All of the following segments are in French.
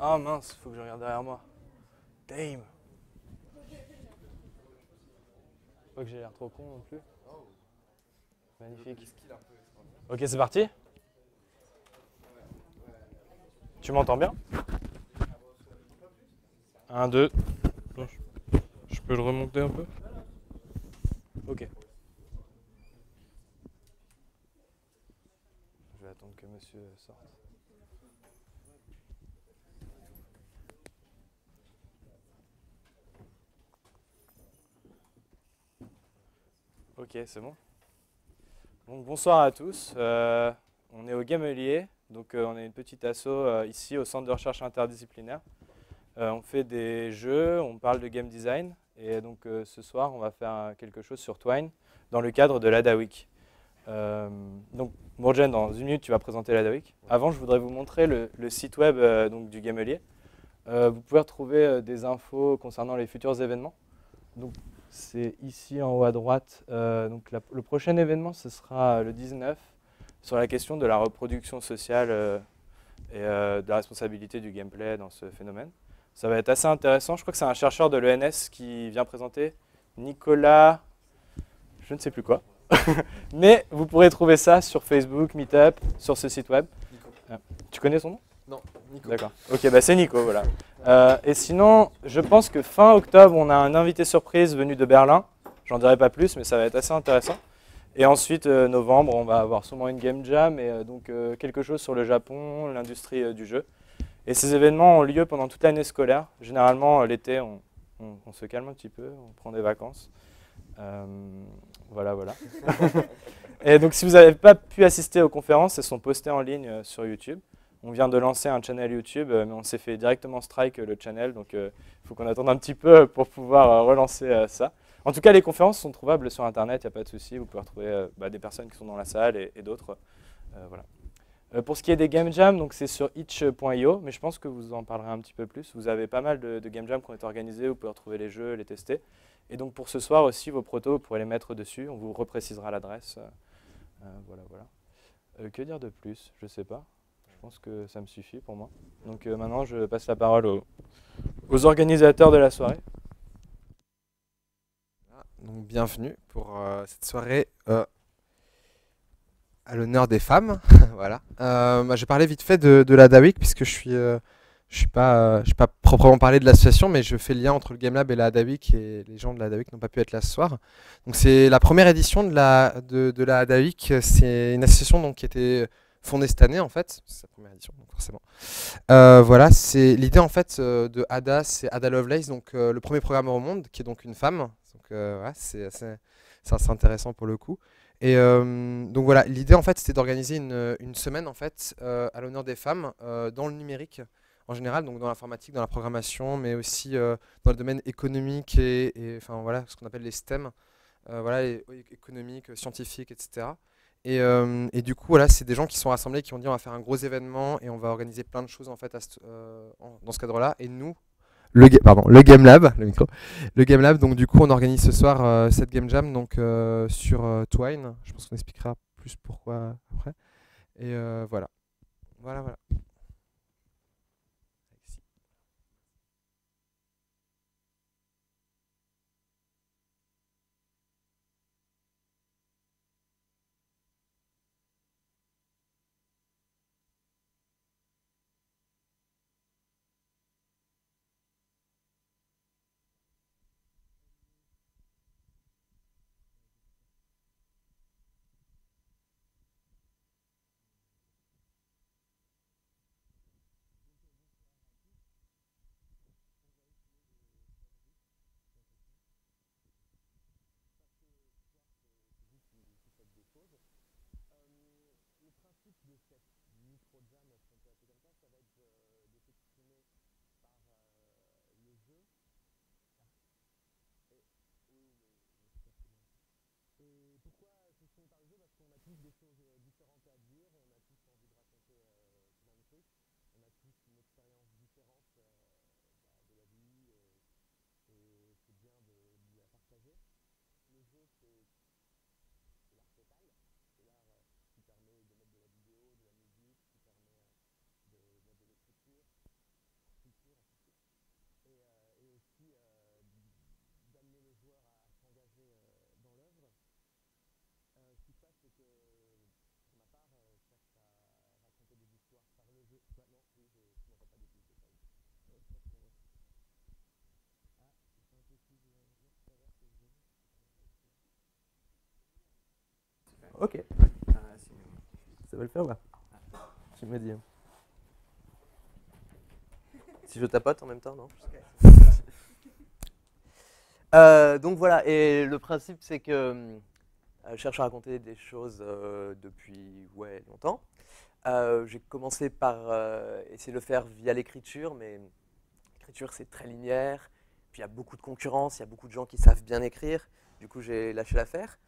Ah mince, faut que je regarde derrière moi. Damn. Pas que j'ai l'air trop con non plus. Magnifique. Ok, c'est parti. Tu m'entends bien? Un, deux. Je peux le remonter un peu? Ok. Je vais attendre que monsieur sorte. Ok, c'est bon. Donc, bonsoir à tous. On est au Gamelier. Donc on est une petite asso ici au centre de recherche interdisciplinaire. On fait des jeux, on parle de game design. Et donc ce soir, on va faire quelque chose sur Twine dans le cadre de l'Ada Week. Donc Mourjen, dans une minute, tu vas présenter l'Ada Week. Avant, je voudrais vous montrer le site web donc, du Gamelier. Vous pouvez retrouver des infos concernant les futurs événements. Donc c'est ici en haut à droite. Donc le prochain événement, ce sera le 19 sur la question de la reproduction sociale et de la responsabilité du gameplay dans ce phénomène. Ça va être assez intéressant. Je crois que c'est un chercheur de l'ENS qui vient présenter, Nicolas, je ne sais plus quoi. Mais vous pourrez trouver ça sur Facebook, Meetup, sur ce site web. Tu connais son nom? Non, Nico. D'accord. Ok, bah c'est Nico, voilà. Et sinon, je pense que fin octobre, on a un invité surprise venu de Berlin. J'en dirai pas plus, mais ça va être assez intéressant. Et ensuite, novembre, on va avoir sûrement une game jam et donc quelque chose sur le Japon, l'industrie du jeu. Et ces événements ont lieu pendant toute l'année scolaire. Généralement, l'été, on se calme un petit peu, on prend des vacances. Voilà, voilà. Et donc, si vous n'avez pas pu assister aux conférences, elles sont postées en ligne sur YouTube. On vient de lancer un channel YouTube, mais on s'est fait directement strike le channel, donc il faut qu'on attende un petit peu pour pouvoir relancer ça. En tout cas, les conférences sont trouvables sur Internet, il n'y a pas de souci. Vous pouvez retrouver des personnes qui sont dans la salle et d'autres. Voilà. Pour ce qui est des game jams, donc c'est sur itch.io, mais je pense que vous en parlerez un petit peu plus. Vous avez pas mal de game jams qui ont été organisés, vous pouvez retrouver les jeux, les tester. Et donc pour ce soir aussi, vos protos, vous pourrez les mettre dessus, on vous reprécisera l'adresse. Voilà, voilà. Que dire de plus? Je sais pas. Je pense que ça me suffit pour moi. Donc maintenant, je passe la parole aux organisateurs de la soirée. Donc bienvenue pour cette soirée à l'honneur des femmes. Voilà. Je vais parler vite fait de la DAWIC puisque je suis pas proprement parlé de l'association, mais je fais le lien entre le Game Lab et la DAWIC et les gens de la DAWIC n'ont pas pu être là ce soir. Donc c'est la première édition de la DAWIC. C'est une association donc, qui a été fondée cette année en fait. C'est sa première édition donc forcément. Voilà, c'est l'idée en fait de Ada, c'est Ada Lovelace, donc le premier programmeur au monde, qui est donc une femme. Donc ouais, c'est assez intéressant pour le coup. Et donc voilà, l'idée en fait c'était d'organiser une semaine en fait à l'honneur des femmes dans le numérique en général, donc dans l'informatique, dans la programmation, mais aussi dans le domaine économique et enfin voilà ce qu'on appelle les STEM, voilà, économique, scientifique, etc. Et du coup, voilà, c'est des gens qui sont rassemblés, qui ont dit on va faire un gros événement et on va organiser plein de choses en fait dans ce cadre-là. Et nous, le Game Lab, le micro, le Game Lab. Donc du coup, on organise ce soir cette Game Jam donc sur Twine. Je pense qu'on expliquera plus pourquoi après. Et voilà, voilà, voilà. Ok. Ça va le faire, là. Tu me dis. Si je tapote en même temps, non? Donc voilà, et le principe c'est que je cherche à raconter des choses depuis longtemps. J'ai commencé par essayer de le faire via l'écriture, mais l'écriture c'est très linéaire, puis il y a beaucoup de concurrence, il y a beaucoup de gens qui savent bien écrire, du coup j'ai lâché l'affaire.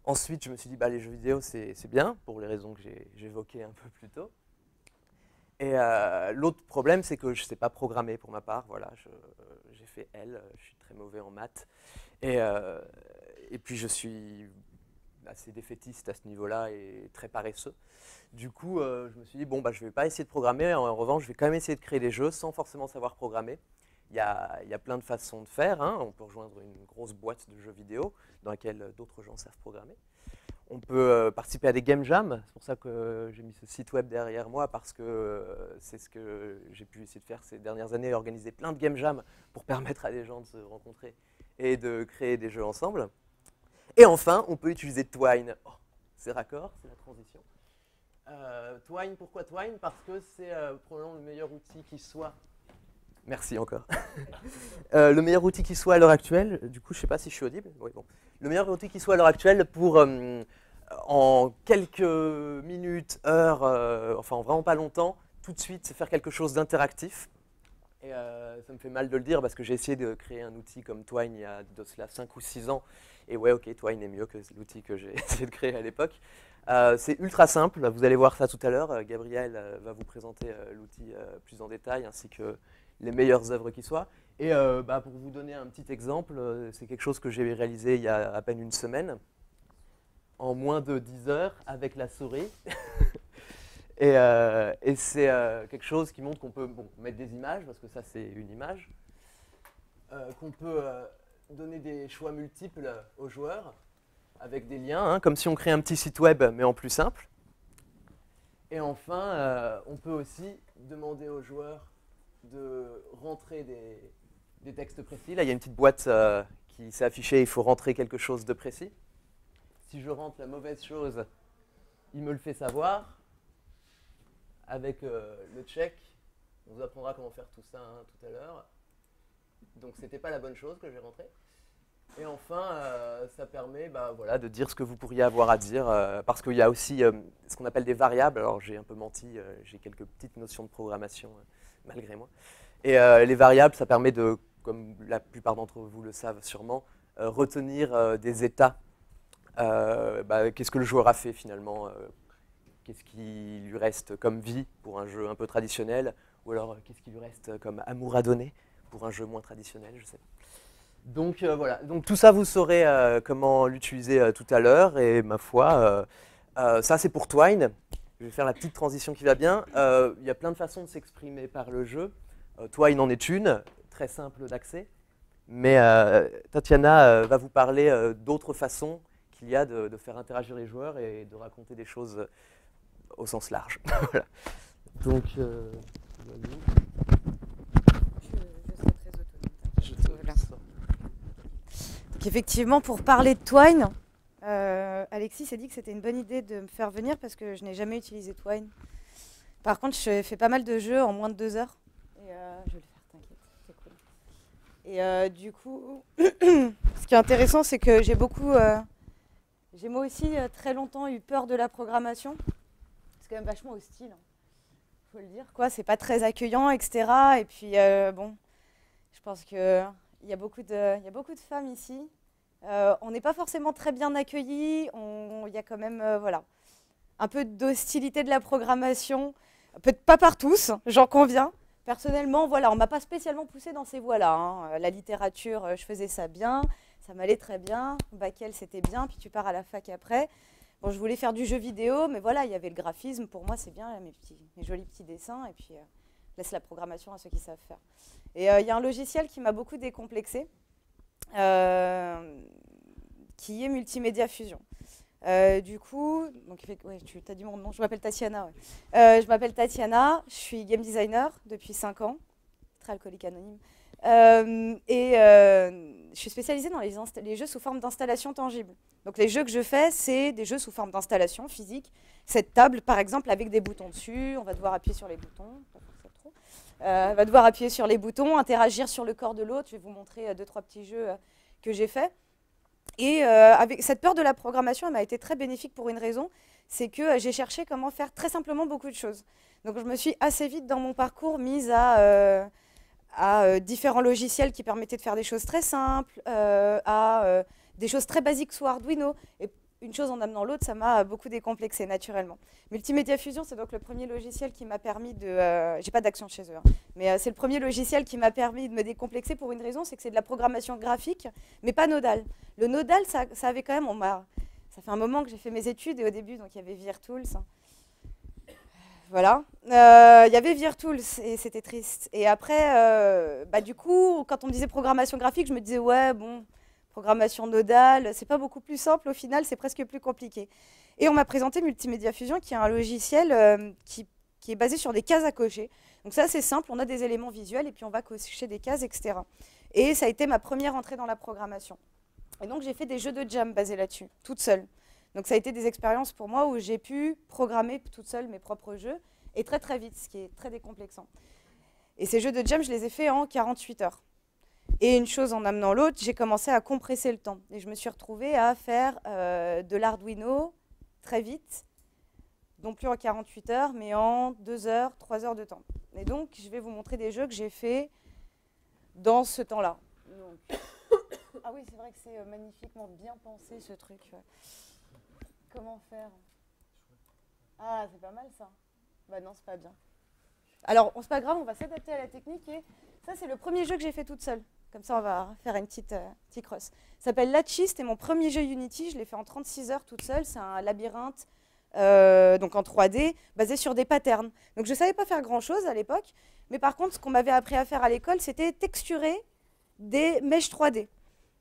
Ensuite je me suis dit bah, les jeux vidéo c'est bien, pour les raisons que j'ai évoquées un peu plus tôt. Et l'autre problème c'est que je ne sais pas programmer pour ma part, voilà, j'ai fait L, je suis très mauvais en maths, et puis je suis assez défaitiste à ce niveau-là et très paresseux. Du coup, je me suis dit, bon, bah, je ne vais pas essayer de programmer, en revanche, je vais quand même essayer de créer des jeux sans forcément savoir programmer. Il y a plein de façons de faire, hein. On peut rejoindre une grosse boîte de jeux vidéo dans laquelle d'autres gens savent programmer. On peut participer à des game jams, c'est pour ça que j'ai mis ce site web derrière moi, parce que c'est ce que j'ai pu essayer de faire ces dernières années, organiser plein de game jams pour permettre à des gens de se rencontrer et de créer des jeux ensemble. Et enfin, on peut utiliser Twine. Oh, c'est raccord, c'est la transition. Twine, pourquoi Twine? Parce que c'est probablement le meilleur outil qui soit. Merci encore. Le meilleur outil qui soit à l'heure actuelle. Du coup, je ne sais pas si je suis audible. Oui, bon. Le meilleur outil qui soit à l'heure actuelle pour, en quelques minutes, heures, enfin vraiment pas longtemps, tout de suite faire quelque chose d'interactif. Et ça me fait mal de le dire parce que j'ai essayé de créer un outil comme Twine il y a de cela 5 ou 6 ans. Et ouais, ok, Twine est mieux que l'outil que j'ai essayé de créer à l'époque. C'est ultra simple, vous allez voir ça tout à l'heure. Gabriel va vous présenter l'outil plus en détail ainsi que les meilleures œuvres qui soient. Et pour vous donner un petit exemple, c'est quelque chose que j'ai réalisé il y a à peine une semaine, en moins de 10 heures avec la souris. Et c'est quelque chose qui montre qu'on peut mettre des images, parce que ça c'est une image, qu'on peut donner des choix multiples aux joueurs, avec des liens, hein, comme si on crée un petit site web, mais en plus simple. Et enfin, on peut aussi demander aux joueurs de rentrer des textes précis. Là, il y a une petite boîte qui s'est affichée, il faut rentrer quelque chose de précis. Si je rentre la mauvaise chose, il me le fait savoir. Avec le check, on vous apprendra comment faire tout ça tout à l'heure. Donc, ce n'était pas la bonne chose que j'ai rentré. Et enfin, ça permet voilà, de dire ce que vous pourriez avoir à dire, parce qu'il y a aussi ce qu'on appelle des variables. Alors, j'ai un peu menti, j'ai quelques petites notions de programmation, malgré moi. Et les variables, ça permet de, comme la plupart d'entre vous le savent sûrement, retenir des états. Qu'est-ce que le joueur a fait finalement, qu'est-ce qui lui reste comme vie pour un jeu un peu traditionnel, ou alors qu'est-ce qui lui reste comme amour à donner pour un jeu moins traditionnel, je sais pas. Donc voilà, donc tout ça vous saurez comment l'utiliser tout à l'heure, et ma foi, ça c'est pour Twine. Je vais faire la petite transition qui va bien. Il y a plein de façons de s'exprimer par le jeu. Twine en est une, très simple d'accès, mais Tatiana va vous parler d'autres façons qu'il y a de faire interagir les joueurs et de raconter des choses au sens large. Voilà. Donc, je serai très autonome. Voilà. Donc effectivement, pour parler de Twine, Alexis s'est dit que c'était une bonne idée de me faire venir parce que je n'ai jamais utilisé Twine. Par contre, je fais pas mal de jeux en moins de 2 heures. Et je vais le faire, t'inquiète, c'est cool. Et du coup, ce qui est intéressant, c'est que j'ai moi aussi très longtemps eu peur de la programmation. C'est quand même vachement hostile, faut le dire, quoi. C'est pas très accueillant, etc. Et puis je pense que il y a beaucoup de femmes ici. On n'est pas forcément très bien accueillis. Il y a quand même un peu d'hostilité de la programmation. Peut-être pas par tous, j'en conviens. Personnellement, on m'a pas spécialement poussée dans ces voies-là, hein. La littérature, je faisais ça bien, ça m'allait très bien. Bac L, c'était bien, puis tu pars à la fac après. Bon, je voulais faire du jeu vidéo, mais voilà, il y avait le graphisme. Pour moi, c'est bien, mes jolis petits dessins. Et puis, laisse la programmation à ceux qui savent faire. Et il y a un logiciel qui m'a beaucoup décomplexée, qui est Multimédia Fusion. Du coup, tu as dit mon nom, je m'appelle Tatiana. Ouais. Je m'appelle Tatiana, je suis game designer depuis 5 ans, très alcoolique anonyme. Je suis spécialisée dans les jeux sous forme d'installation tangible. Donc les jeux que je fais, c'est des jeux sous forme d'installation physique. Cette table, par exemple, avec des boutons dessus, on va devoir appuyer sur les boutons. On va devoir appuyer sur les boutons, interagir sur le corps de l'autre. Je vais vous montrer 2-3 petits jeux que j'ai faits. Et avec cette peur de la programmation, elle m'a été très bénéfique pour une raison, c'est que j'ai cherché comment faire très simplement beaucoup de choses. Donc je me suis assez vite dans mon parcours mise à différents logiciels qui permettaient de faire des choses très simples, à des choses très basiques sous Arduino. Et une chose en amenant l'autre, ça m'a beaucoup décomplexé naturellement. Multimédia Fusion, c'est donc le premier logiciel qui m'a permis de... j'ai pas d'action chez eux, hein, mais c'est le premier logiciel qui m'a permis de me décomplexer pour une raison, c'est que c'est de la programmation graphique, mais pas nodale. Le nodal, ça avait quand même... ça fait un moment que j'ai fait mes études, et au début, donc il y avait Virtools. Voilà. Il y avait Virtools, et c'était triste. Et après, du coup, quand on me disait programmation graphique, je me disais, ouais, bon... programmation nodale, c'est pas beaucoup plus simple au final, c'est presque plus compliqué. Et on m'a présenté Multimédia Fusion, qui est un logiciel qui est basé sur des cases à cocher. Donc ça, c'est simple, on a des éléments visuels et puis on va cocher des cases, etc. Et ça a été ma première entrée dans la programmation. Et donc j'ai fait des jeux de jam basés là-dessus, toute seule. Donc ça a été des expériences pour moi où j'ai pu programmer toute seule mes propres jeux, et très très vite, ce qui est très décomplexant. Et ces jeux de jam, je les ai faits en 48 heures. Et une chose en amenant l'autre, j'ai commencé à compresser le temps. Et je me suis retrouvée à faire de l'Arduino très vite, non plus en 48 heures, mais en 2 heures, 3 heures de temps. Et donc, je vais vous montrer des jeux que j'ai faits dans ce temps-là. Ah oui, c'est vrai que c'est magnifiquement bien pensé, ce truc. Comment faire? Ah, c'est pas mal, ça. Bah non, c'est pas bien. Alors, c'est pas grave, on va s'adapter à la technique. Et ça, c'est le premier jeu que j'ai fait toute seule. Comme ça, on va faire une petite cross. Ça s'appelle Latchi, c'était mon premier jeu Unity. Je l'ai fait en 36 heures toute seule. C'est un labyrinthe donc en 3D, basé sur des patterns. Donc je ne savais pas faire grand-chose à l'époque. Mais par contre, ce qu'on m'avait appris à faire à l'école, c'était texturer des mèches 3D.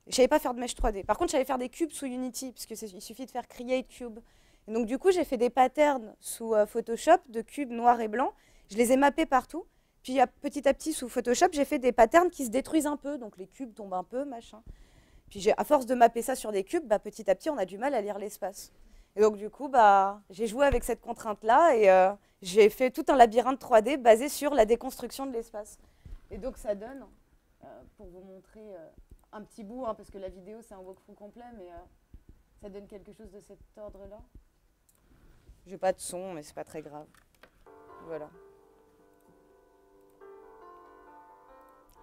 Je ne savais pas faire de mèches 3D. Par contre, je savais faire des cubes sous Unity, puisqu'il suffit de faire Create Cube. Et donc du coup, j'ai fait des patterns sous Photoshop, de cubes noirs et blancs. Je les ai mappés partout. Puis petit à petit, sous Photoshop, j'ai fait des patterns qui se détruisent un peu. Donc les cubes tombent un peu, machin. Puis à force de mapper ça sur des cubes, petit à petit, on a du mal à lire l'espace. Et donc du coup, j'ai joué avec cette contrainte-là et j'ai fait tout un labyrinthe 3D basé sur la déconstruction de l'espace. Et donc ça donne, pour vous montrer un petit bout, parce que la vidéo c'est un walkthrough complet, mais ça donne quelque chose de cet ordre-là. J'ai pas de son, mais c'est pas très grave. Voilà.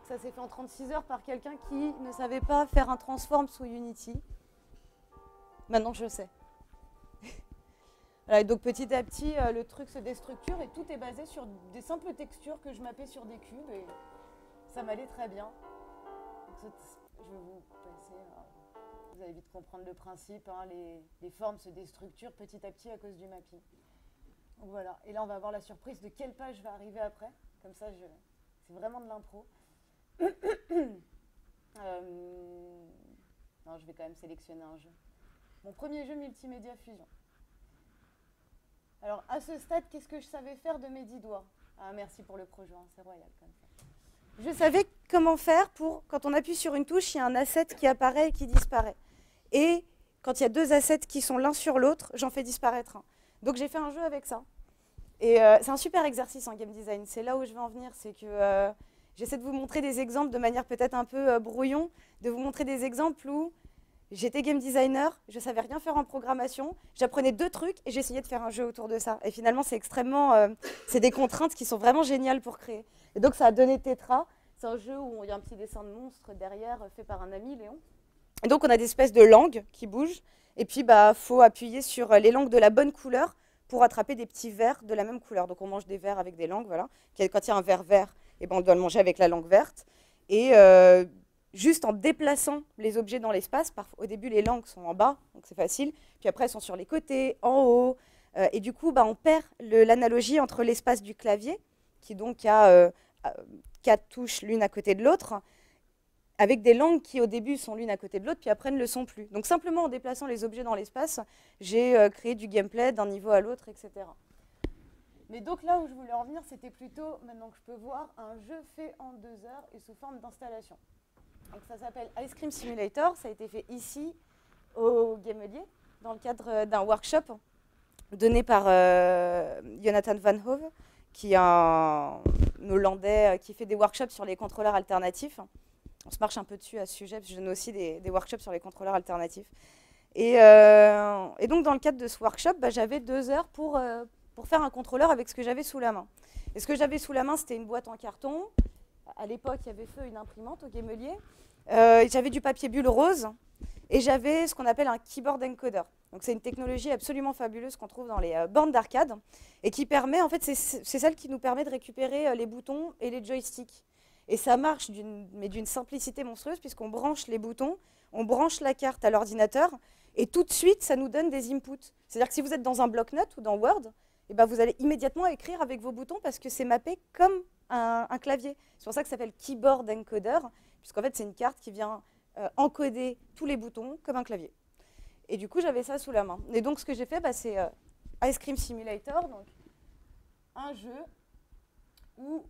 Ça s'est fait en 36 heures par quelqu'un qui ne savait pas faire un transform sous Unity. Maintenant, je sais. Voilà, et donc petit à petit, le truc se déstructure et tout est basé sur des simples textures que je mappais sur des cubes et ça m'allait très bien. Donc, je vais vous passer. Vous allez vite comprendre le principe. Les formes se déstructurent petit à petit à cause du mapping. Donc voilà. Et là, on va avoir la surprise de quelle page va arriver après. Comme ça, c'est vraiment de l'impro. Non, je vais quand même sélectionner un jeu. Mon premier jeu Multimédia Fusion. Alors, à ce stade, qu'est-ce que je savais faire de mes 10 doigts? Ah, merci pour le projet, c'est royal comme ça. Je savais comment faire pour, quand on appuie sur une touche, il y a un asset qui apparaît et qui disparaît. Et quand il y a 2 assets qui sont l'un sur l'autre, j'en fais disparaître un. Donc, j'ai fait un jeu avec ça. Et c'est un super exercice en game design. C'est là où je veux en venir, c'est que j'essaie de vous montrer des exemples de manière peut-être un peu brouillon, de vous montrer des exemples où j'étais game designer, je ne savais rien faire en programmation, j'apprenais 2 trucs et j'essayais de faire un jeu autour de ça. Et finalement, c'est c'est des contraintes qui sont vraiment géniales pour créer. Et donc, ça a donné Tetra. C'est un jeu où il y a un petit dessin de monstre derrière, fait par un ami, Léon. Et donc, on a des espèces de langues qui bougent. Et puis, faut appuyer sur les langues de la bonne couleur pour attraper des petits vers de la même couleur. Donc, on mange des vers avec des langues, voilà. Quand il y a un vers vert, on doit le manger avec la langue verte. Et juste en déplaçant les objets dans l'espace, au début, les langues sont en bas, donc c'est facile. Puis après, elles sont sur les côtés, en haut. Et du coup, on perd l'analogie entre l'espace du clavier, qui donc a 4 touches l'une à côté de l'autre, avec des langues qui, au début, sont l'une à côté de l'autre, puis après, ne le sont plus. Donc, simplement en déplaçant les objets dans l'espace, j'ai créé du gameplay d'un niveau à l'autre, etc. Mais donc là où je voulais en venir, c'était plutôt, maintenant que je peux voir, un jeu fait en 2 heures et sous forme d'installation. Donc ça s'appelle Ice Cream Simulator, ça a été fait ici au Gamelier, dans le cadre d'un workshop donné par Jonathan Van Hove, qui est un Hollandais qui fait des workshops sur les contrôleurs alternatifs. On se marche un peu dessus à ce sujet, parce que je donne aussi des workshops sur les contrôleurs alternatifs. Et donc, dans le cadre de ce workshop, j'avais 2 heures pour faire un contrôleur avec ce que j'avais sous la main. Et ce que j'avais sous la main, c'était une boîte en carton. À l'époque, il y avait une imprimante au Gamelier. J'avais du papier bulle rose. Et j'avais ce qu'on appelle un keyboard encoder. Donc, c'est une technologie absolument fabuleuse qu'on trouve dans les bornes d'arcade. Et qui permet, en fait, c'est celle qui nous permet de récupérer les boutons et les joysticks. Et ça marche d'une simplicité monstrueuse, puisqu'on branche les boutons, on branche la carte à l'ordinateur, et tout de suite, ça nous donne des inputs. C'est-à-dire que si vous êtes dans un bloc-notes ou dans Word, eh ben, vous allez immédiatement écrire avec vos boutons, parce que c'est mappé comme un clavier. C'est pour ça que ça s'appelle Keyboard Encoder, puisqu'en fait, c'est une carte qui vient encoder tous les boutons comme un clavier. Et du coup, j'avais ça sous la main. Et donc, ce que j'ai fait, c'est Ice Cream Simulator, donc un jeu où...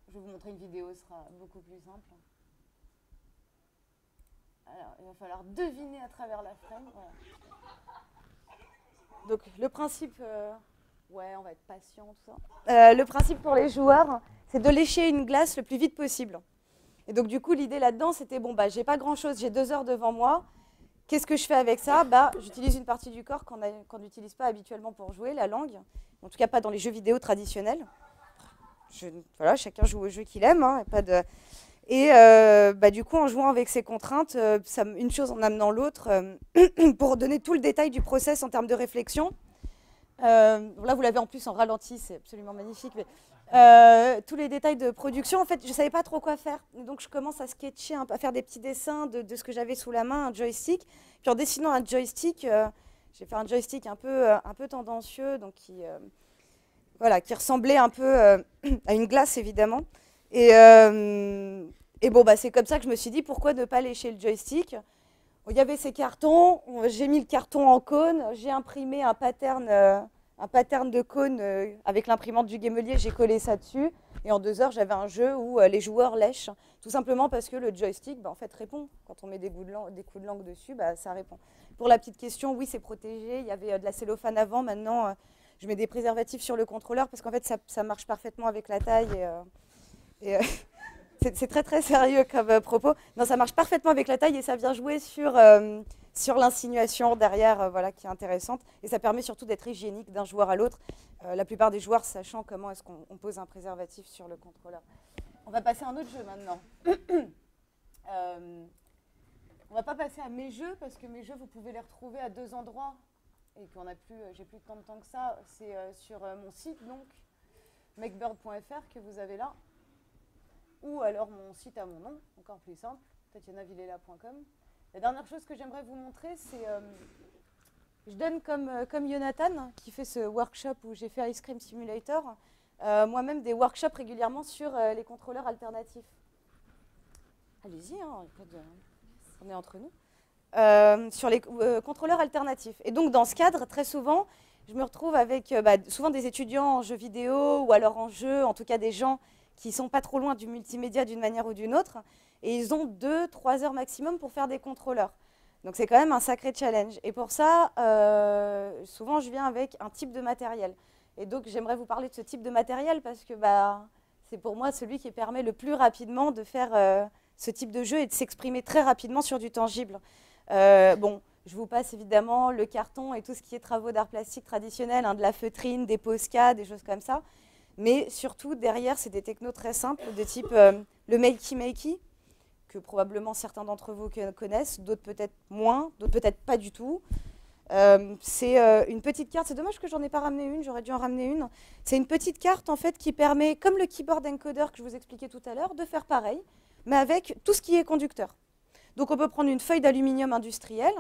Je vais vous montrer une vidéo, ce sera beaucoup plus simple. Alors, il va falloir deviner à travers la frame. Voilà. Donc, le principe... ouais, on va être patient, tout ça. Le principe pour les joueurs, c'est de lécher une glace le plus vite possible. Et donc, du coup, l'idée là-dedans, c'était, bon, j'ai pas grand-chose, j'ai 2 heures devant moi. Qu'est-ce que je fais avec ça? J'utilise une partie du corps qu'on n'utilise pas habituellement pour jouer, la langue. En tout cas, pas dans les jeux vidéo traditionnels. Voilà, chacun joue au jeu qu'il aime. Hein, du coup, en jouant avec ces contraintes, une chose en amenant l'autre, pour donner tout le détail du process en termes de réflexion. Là, vous l'avez en plus en ralenti, c'est absolument magnifique. Mais, tous les détails de production, en fait, je ne savais pas trop quoi faire. Et donc, je commence à sketcher, à faire des petits dessins de ce que j'avais sous la main, un joystick. Puis en dessinant un joystick, j'ai fait un joystick un peu tendancieux, donc qui ressemblait un peu à une glace, évidemment. Et c'est comme ça que je me suis dit, pourquoi ne pas lécher le joystick? Il y avait ces cartons, j'ai mis le carton en cône, j'ai imprimé un pattern de cône avec l'imprimante du Gamelier, j'ai collé ça dessus. Et en 2 heures, j'avais un jeu où les joueurs lèchent, tout simplement parce que le joystick, en fait, répond. Quand on met des coups de langue dessus, ça répond. Pour la petite question, oui, c'est protégé. Il y avait de la cellophane avant, maintenant... je mets des préservatifs sur le contrôleur parce qu'en fait, ça marche parfaitement avec la taille. C'est très, très sérieux comme propos. Non, ça marche parfaitement avec la taille et ça vient jouer sur l'insinuation derrière, qui est intéressante. Et ça permet surtout d'être hygiénique d'un joueur à l'autre. La plupart des joueurs sachant comment est-ce qu'on pose un préservatif sur le contrôleur. On va passer à un autre jeu maintenant. On ne va pas passer à mes jeux parce que mes jeux, vous pouvez les retrouver à 2 endroits. Et j'ai plus tant de temps que ça, c'est sur mon site, donc, makebird.fr, que vous avez là, ou alors mon site à mon nom, encore plus simple, tatianavillela.com. La dernière chose que j'aimerais vous montrer, c'est, je donne comme Jonathan, qui fait ce workshop où j'ai fait Ice Cream Simulator, moi-même des workshops régulièrement sur les contrôleurs alternatifs. Allez-y, hein, on est entre nous. Sur les contrôleurs alternatifs. Et donc, dans ce cadre, très souvent, je me retrouve avec souvent des étudiants en jeux vidéo ou alors en jeu, en tout cas des gens qui ne sont pas trop loin du multimédia d'une manière ou d'une autre. Et ils ont 2-3 heures maximum pour faire des contrôleurs. Donc, c'est quand même un sacré challenge. Et pour ça, souvent, je viens avec un type de matériel. Et donc, j'aimerais vous parler de ce type de matériel parce que c'est pour moi celui qui permet le plus rapidement de faire ce type de jeu et de s'exprimer très rapidement sur du tangible. Je vous passe évidemment le carton et tout ce qui est travaux d'art plastique traditionnels, de la feutrine, des Posca, des choses comme ça. Mais surtout, derrière, c'est des technos très simples de type le makey-makey, que probablement certains d'entre vous connaissent, d'autres peut-être moins, d'autres peut-être pas du tout. C'est une petite carte, c'est dommage que j'en ai pas ramené une, j'aurais dû en ramener une. C'est une petite carte en fait qui permet, comme le keyboard encoder que je vous expliquais tout à l'heure, de faire pareil, mais avec tout ce qui est conducteur. Donc on peut prendre une feuille d'aluminium industriel,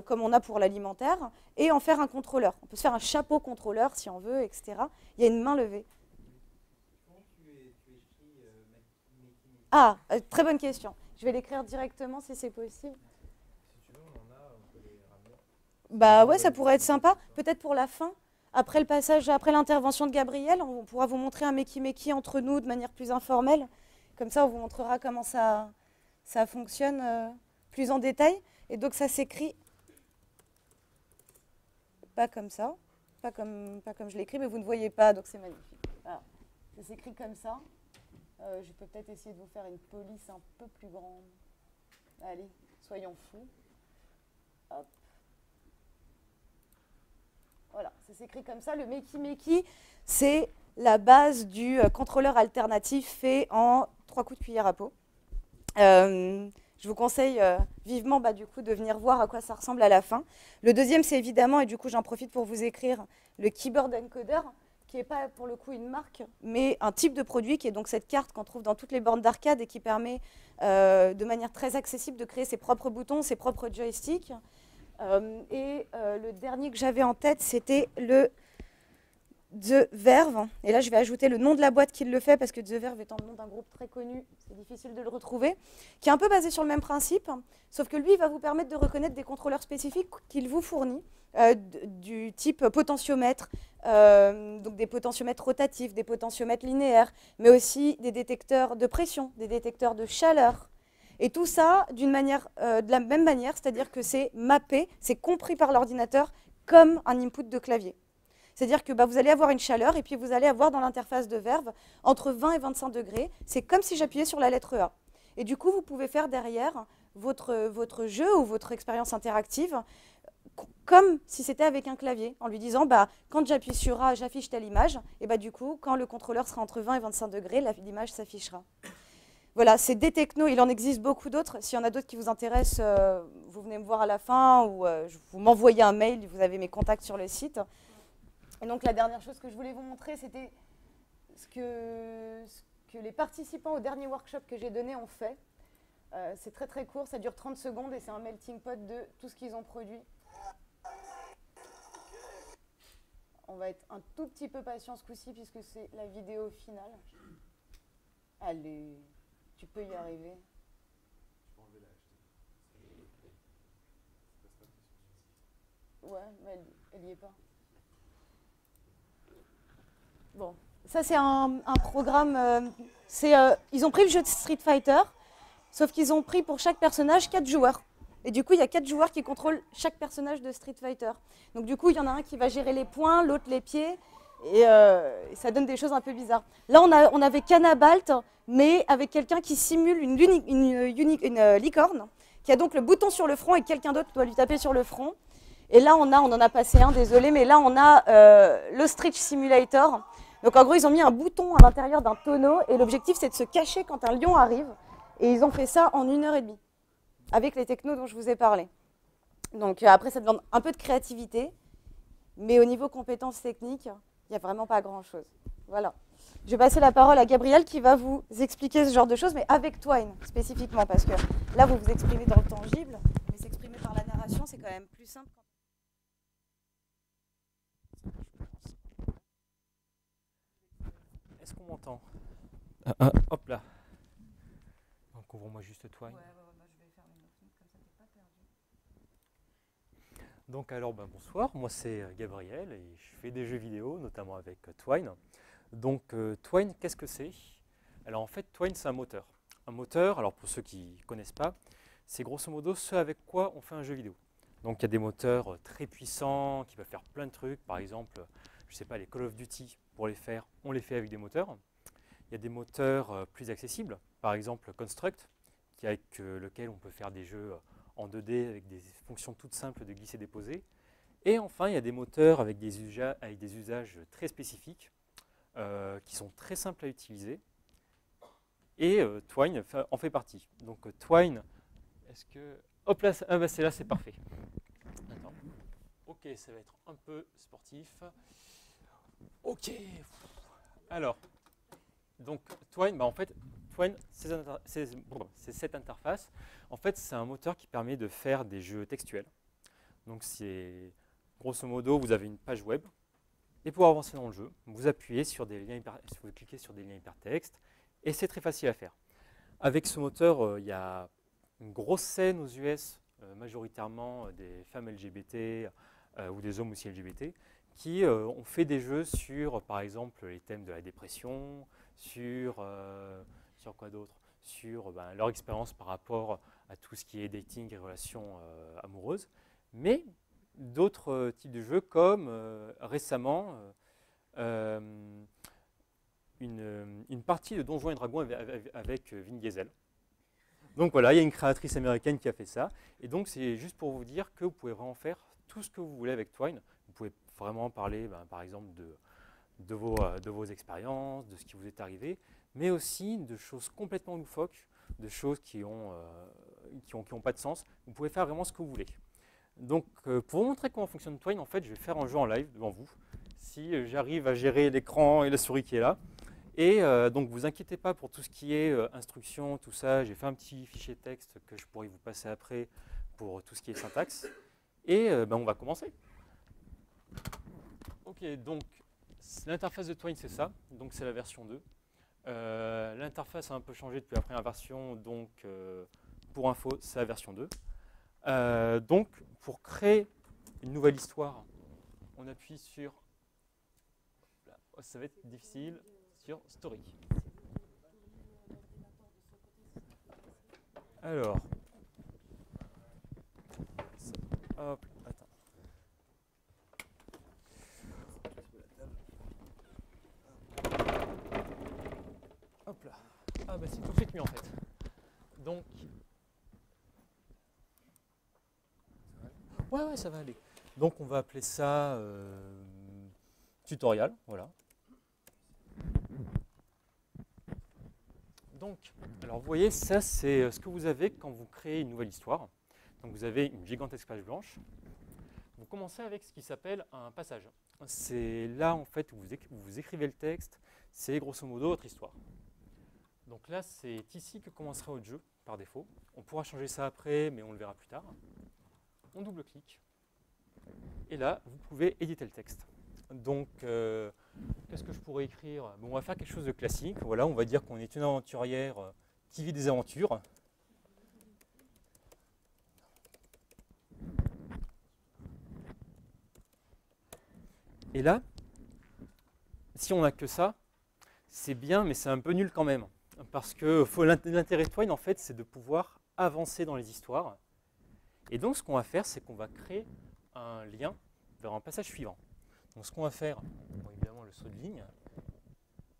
comme on a pour l'alimentaire, et en faire un contrôleur. On peut se faire un chapeau contrôleur si on veut, etc. Il y a une main levée. Ah, très bonne question. Je vais l'écrire directement si c'est possible. Si tu veux, on peut les ramener. Ouais, ça pourrait être sympa. Peut-être pour la fin. après le passage, après l'intervention de Gabriel, on pourra vous montrer un Meki entre nous de manière plus informelle. Comme ça, on vous montrera comment ça fonctionne plus en détail. Et donc, ça s'écrit pas comme ça, pas comme je l'écris, mais vous ne voyez pas, donc c'est magnifique. Voilà. Ça s'écrit comme ça. Je peux peut-être essayer de vous faire une police un peu plus grande. Allez, soyons fous. Hop. Voilà, ça s'écrit comme ça. Le Meki, c'est la base du contrôleur alternatif fait en 3 coups de cuillère à peau. Je vous conseille vivement du coup, de venir voir à quoi ça ressemble à la fin. Le deuxième, c'est évidemment, et du coup j'en profite pour vous écrire, le Keyboard Encoder, qui n'est pas pour le coup une marque, mais un type de produit qui est donc cette carte qu'on trouve dans toutes les bornes d'arcade et qui permet de manière très accessible de créer ses propres boutons, ses propres joysticks. Le dernier que j'avais en tête, c'était le The Verve. Et là, je vais ajouter le nom de la boîte qui le fait, parce que The Verve étant le nom d'un groupe très connu, c'est difficile de le retrouver, qui est un peu basé sur le même principe, sauf que lui, il va vous permettre de reconnaître des contrôleurs spécifiques qu'il vous fournit, du type potentiomètre, donc des potentiomètres rotatifs, des potentiomètres linéaires, mais aussi des détecteurs de pression, des détecteurs de chaleur. Et tout ça de la même manière, c'est-à-dire que c'est mappé, c'est compris par l'ordinateur comme un input de clavier. C'est-à-dire que vous allez avoir une chaleur et puis vous allez avoir dans l'interface de Verve entre 20 et 25 degrés. C'est comme si j'appuyais sur la lettre A. Et du coup, vous pouvez faire derrière votre jeu ou votre expérience interactive comme si c'était avec un clavier, en lui disant quand j'appuie sur A, j'affiche telle image. Et du coup, quand le contrôleur sera entre 20 et 25 degrés, l'image s'affichera. Voilà, c'est des technos, il en existe beaucoup d'autres. S'il y en a d'autres qui vous intéressent, vous venez me voir à la fin ou vous m'envoyez un mail, vous avez mes contacts sur le site. Et donc la dernière chose que je voulais vous montrer, c'était ce que les participants au dernier workshop que j'ai donné ont fait. C'est très très court, ça dure 30 secondes et c'est un melting pot de tout ce qu'ils ont produit. On va être un tout petit peu patient ce coup-ci puisque c'est la vidéo finale. Allez, tu peux y arriver. Ouais, mais elle n'y est pas. Bon, ça c'est un programme, ils ont pris le jeu de Street Fighter, sauf qu'ils ont pris pour chaque personnage 4 joueurs. Et du coup, il y a 4 joueurs qui contrôlent chaque personnage de Street Fighter. Donc du coup, il y en a un qui va gérer les points, l'autre les pieds, et ça donne des choses un peu bizarres. Là, on avait Canabalt, mais avec quelqu'un qui simule une licorne, qui a donc le bouton sur le front et quelqu'un d'autre doit lui taper sur le front. Et là, on en a passé un, désolé, mais là, on a l'Ostrich Simulator. Donc en gros, ils ont mis un bouton à l'intérieur d'un tonneau et l'objectif, c'est de se cacher quand un lion arrive. Et ils ont fait ça en 1h30, avec les technos dont je vous ai parlé. Donc après, ça demande un peu de créativité, mais au niveau compétences techniques, il n'y a vraiment pas grand-chose. Voilà. Je vais passer la parole à Gabriel qui va vous expliquer ce genre de choses, mais avec Twine spécifiquement, parce que là, vous vous exprimez dans le tangible, mais s'exprimer par la narration, c'est quand même plus simple. Est-ce qu'on m'entend? Hop là. Donc ouvre-moi juste Twine. Je vais faire une autre, comme ça t'es pas perdu. Donc alors bonsoir, moi c'est Gabriel et je fais des jeux vidéo, notamment avec Twine. Donc Twine, qu'est-ce que c'est? Alors en fait Twine c'est un moteur. Un moteur, alors pour ceux qui ne connaissent pas, c'est grosso modo ce avec quoi on fait un jeu vidéo. Donc il y a des moteurs très puissants qui peuvent faire plein de trucs, par exemple, je sais pas, les Call of Duty, pour les faire, on les fait avec des moteurs. Il y a des moteurs plus accessibles, par exemple Construct, avec lequel on peut faire des jeux en 2D avec des fonctions toutes simples de glisser-déposer. Et enfin, il y a des moteurs avec des usages très spécifiques qui sont très simples à utiliser. Et Twine en fait partie. Donc Twine, est-ce que... Hop là, c'est là, c'est parfait. Attends. Ok, ça va être un peu sportif. Ok. Alors, donc Twine, en fait, Twine, c'est cette interface. En fait, c'est un moteur qui permet de faire des jeux textuels. Donc, c'est grosso modo, vous avez une page web. Et pour avancer dans le jeu, vous appuyez sur des liens vous cliquez sur des liens hypertextes. Et c'est très facile à faire. Avec ce moteur, il y a une grosse scène aux US, majoritairement des femmes LGBT ou des hommes aussi LGBT, qui ont fait des jeux sur, par exemple, les thèmes de la dépression, sur quoi d'autre, sur leur expérience par rapport à tout ce qui est dating et relations amoureuses, mais d'autres types de jeux comme récemment une partie de Donjons et Dragons avec Vin Diesel. Donc voilà, il y a une créatrice américaine qui a fait ça, et donc c'est juste pour vous dire que vous pouvez vraiment faire tout ce que vous voulez avec Twine. Vous pouvez vraiment parler, par exemple, de vos expériences, de ce qui vous est arrivé, mais aussi de choses complètement loufoques, de choses qui n'ont pas de sens. Vous pouvez faire vraiment ce que vous voulez. Donc, pour vous montrer comment fonctionne Twine, en fait, je vais faire un jeu en live devant vous, si j'arrive à gérer l'écran et la souris qui est là. Et donc, vous inquiétez pas pour tout ce qui est instruction, tout ça. J'ai fait un petit fichier texte que je pourrais vous passer après pour tout ce qui est syntaxe. Et on va commencer. Ok, donc l'interface de Twine, c'est ça. Donc, c'est la version 2. L'interface a un peu changé depuis la première version. Donc, pour info, c'est la version 2. Donc, pour créer une nouvelle histoire, on appuie sur... ça va être difficile. Sur Story. Alors, hop, attends. Hop là. Ah bah c'est tout de suite mieux en fait. Donc, ouais, ça va aller. Donc on va appeler ça tutoriel, voilà. Donc, alors vous voyez, ça c'est ce que vous avez quand vous créez une nouvelle histoire. Donc vous avez une gigantesque page blanche. Vous commencez avec ce qui s'appelle un passage. C'est là en fait où vous écrivez le texte, c'est grosso modo votre histoire. Donc là c'est ici que commencera votre jeu par défaut. On pourra changer ça après, mais on le verra plus tard. On double-clique. Et là, vous pouvez éditer le texte. Donc, qu'est-ce que je pourrais écrire? Bon, on va faire quelque chose de classique. Voilà, on va dire qu'on est une aventurière qui vit des aventures. Et là, si on n'a que ça, c'est bien, mais c'est un peu nul quand même. Parce que l'intérêt de Twine, en fait, c'est de pouvoir avancer dans les histoires. Et donc, ce qu'on va faire, c'est qu'on va créer un lien vers un passage suivant. Donc ce qu'on va faire, bon, évidemment le saut de ligne.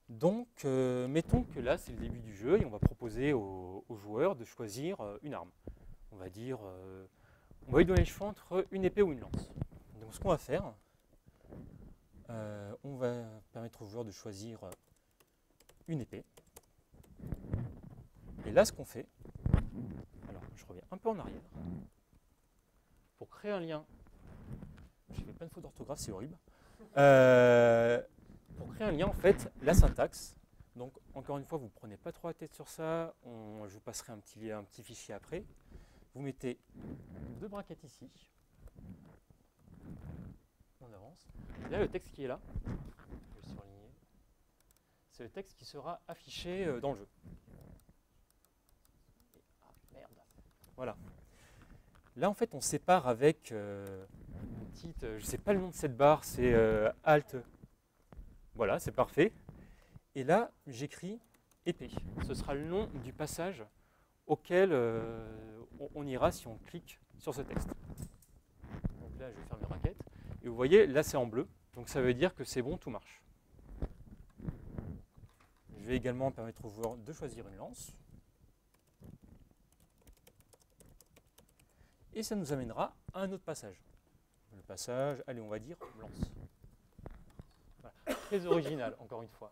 Donc mettons que là c'est le début du jeu et on va proposer aux joueurs de choisir une arme. On va dire, on va lui donner le choix entre une épée ou une lance. Donc ce qu'on va faire, on va permettre aux joueurs de choisir une épée. Et là ce qu'on fait, alors je reviens un peu en arrière, pour créer un lien, j'ai fait plein de fautes d'orthographe, c'est horrible. Pour créer un lien, en fait, la syntaxe, donc encore une fois, vous ne prenez pas trop la tête sur ça, je vous passerai un petit fichier après. Vous mettez deux brackets ici, on avance. Et là, le texte qui est là, je vais surligner, c'est le texte qui sera affiché dans le jeu. Ah merde, voilà. Là, en fait, on sépare avec une petite, je ne sais pas le nom de cette barre, c'est Alt. Voilà, c'est parfait. Et là, j'écris épée. Ce sera le nom du passage auquel on ira si on clique sur ce texte. Donc là, je vais faire mes brackets. Et vous voyez, là, c'est en bleu. Donc ça veut dire que c'est bon, tout marche. Je vais également permettre aux joueurs de choisir une lance. Et ça nous amènera à un autre passage. Le passage, allez, on va dire lance. Voilà. Très original, encore une fois.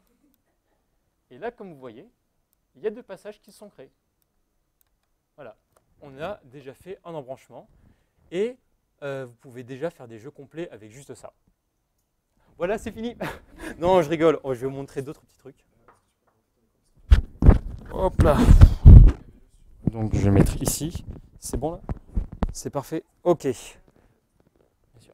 Et là, comme vous voyez, il y a deux passages qui sont créés. Voilà, on a déjà fait un embranchement. Et vous pouvez déjà faire des jeux complets avec juste ça. Voilà, c'est fini. Non, je rigole. Oh, je vais vous montrer d'autres petits trucs. Hop là. Donc, je vais mettre ici. C'est bon là? C'est parfait. OK. Bien sûr.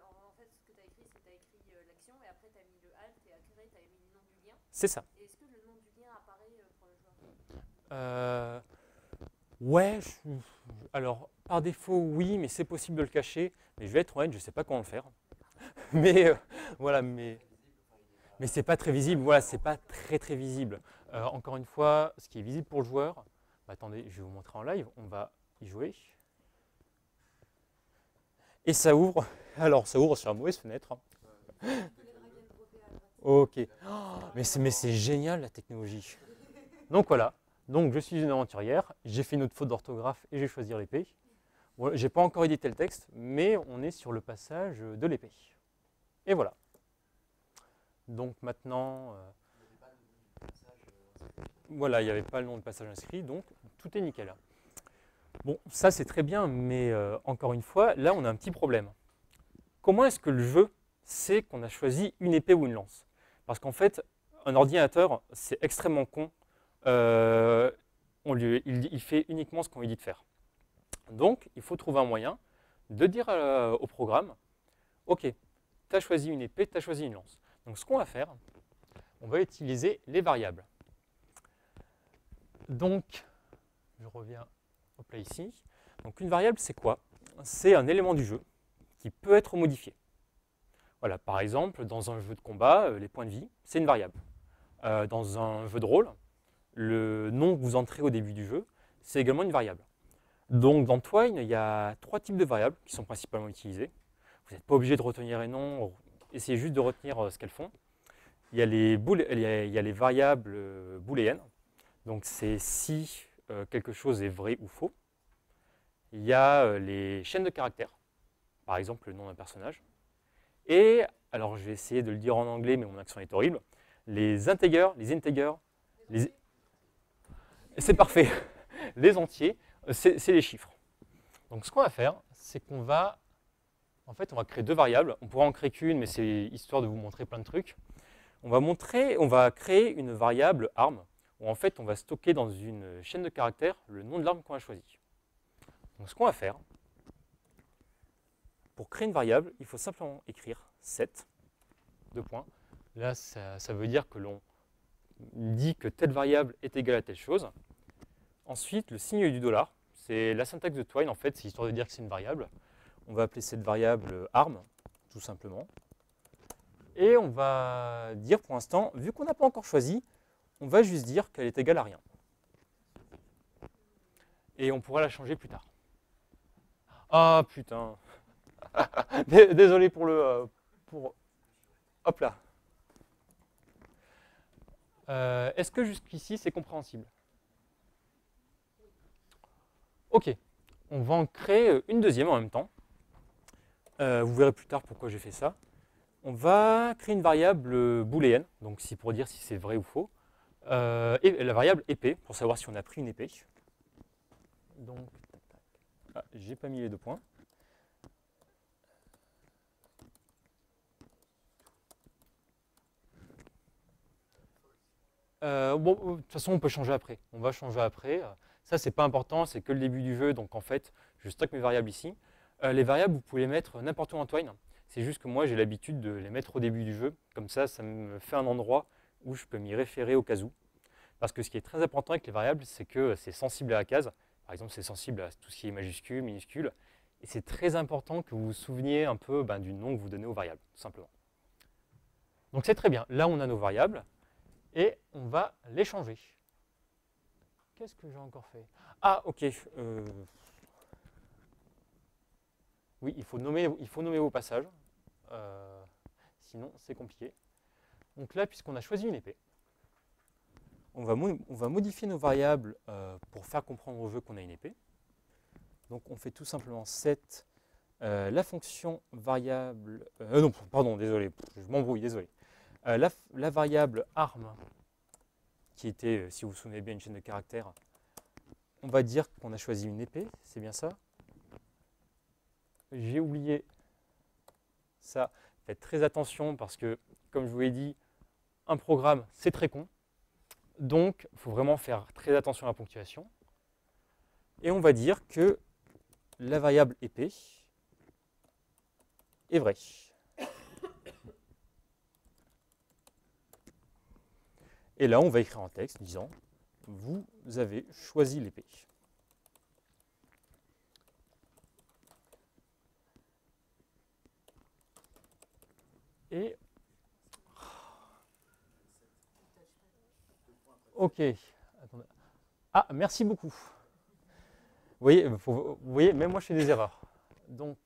En fait, ce que tu as écrit, c'est que tu as écrit l'action et après tu as mis le alt et après tu as mis le nom du lien. C'est ça. Et est-ce que le nom du lien apparaît pour le joueur? Ouais. Alors, par défaut, oui, mais c'est possible de le cacher. Mais je vais être honnête, je ne sais pas comment le faire. Mais voilà, mais c'est pas très visible. Voilà, c'est pas très visible. Encore une fois, ce qui est visible pour le joueur, bah, attendez, je vais vous montrer en live, on va y jouer. Et ça ouvre, alors ça ouvre sur la mauvaise fenêtre. Ok, oh, mais c'est génial la technologie. Donc voilà, donc je suis une aventurière, j'ai fait une autre faute d'orthographe et je vais choisir l'épée. Bon, j'ai pas encore édité le texte, mais on est sur le passage de l'épée. Et voilà. Donc maintenant, voilà, il n'y avait pas le nom de passage inscrit, donc tout est nickel. Bon, ça c'est très bien, mais encore une fois, là on a un petit problème. Comment est-ce que le jeu sait qu'on a choisi une épée ou une lance? Parce qu'en fait, un ordinateur, c'est extrêmement con. Il fait uniquement ce qu'on lui dit de faire. Donc, il faut trouver un moyen de dire au programme, ok, tu as choisi une épée, tu as choisi une lance. Donc, ce qu'on va faire, on va utiliser les variables. Donc, je reviens hop là ici. Donc, une variable, c'est quoi? C'est un élément du jeu qui peut être modifié. Voilà, par exemple, dans un jeu de combat, les points de vie, c'est une variable. Dans un jeu de rôle, le nom que vous entrez au début du jeu, c'est également une variable. Donc dans Twine, il y a 3 types de variables qui sont principalement utilisées. Vous n'êtes pas obligé de retenir les noms, essayez juste de retenir ce qu'elles font. Il y a les variables booléennes, donc c'est si quelque chose est vrai ou faux. Il y a les chaînes de caractères, par exemple le nom d'un personnage. Et, alors je vais essayer de le dire en anglais, mais mon accent est horrible, les integers, c'est parfait, les entiers, c'est les chiffres. Donc ce qu'on va faire, c'est qu'on va, en fait, on va créer 2 variables. On pourra en créer qu'une, mais c'est histoire de vous montrer plein de trucs. On va créer une variable arme, où en fait, on va stocker dans une chaîne de caractères le nom de l'arme qu'on a choisi. Donc ce qu'on va faire, pour créer une variable, il faut simplement écrire set, 2 points. Là, ça veut dire que l'on dit que telle variable est égale à telle chose. Ensuite, le signe du $, c'est la syntaxe de Twine, en fait, c'est histoire de dire que c'est une variable. On va appeler cette variable arme, tout simplement. Et on va dire pour l'instant, vu qu'on n'a pas encore choisi, on va juste dire qu'elle est égale à rien. Et on pourra la changer plus tard. Ah putain. Désolé pour le... Hop là. Est-ce que jusqu'ici c'est compréhensible? Ok, on va en créer une deuxième en même temps. Vous verrez plus tard pourquoi j'ai fait ça. On va créer une variable booléenne, donc c'est pour dire si c'est vrai ou faux, et la variable épée, pour savoir si on a pris une épée. Donc, j'ai pas mis les 2 points. Bon, de toute façon, on peut changer après. On va changer après. Ça, c'est pas important, c'est que le début du jeu. Donc, en fait, je stocke mes variables ici. Les variables, vous pouvez les mettre n'importe où en Twine. C'est juste que moi, j'ai l'habitude de les mettre au début du jeu. Comme ça me fait un endroit où je peux m'y référer au cas où. Parce que ce qui est très important avec les variables, c'est que c'est sensible à la case. Par exemple, c'est sensible à tout ce qui est majuscule, minuscule. Et c'est très important que vous vous souveniez un peu du nom que vous donnez aux variables, tout simplement. Donc, c'est très bien. Là, on a nos variables. Et on va les changer. Qu'est-ce que j'ai encore fait? Ah, ok. Oui, il faut nommer vos passages. Sinon, c'est compliqué. Donc là, puisqu'on a choisi une épée, on va modifier nos variables pour faire comprendre au jeu qu'on a une épée. Donc on fait tout simplement set la fonction variable... non, pardon, désolé, je m'embrouille, désolé. La variable arme, qui était, si vous vous souvenez bien, une chaîne de caractères, on va dire qu'on a choisi une épée, c'est bien ça. J'ai oublié ça. Faites très attention parce que, comme je vous l'ai dit, un programme, c'est très con. Donc, il faut vraiment faire très attention à la ponctuation. Et on va dire que la variable épée est vraie. Et là, on va écrire un texte disant « Vous avez choisi l'épée ». Et ok. Attendez. Ah, merci beaucoup. Vous voyez, même moi je fais des erreurs. Donc,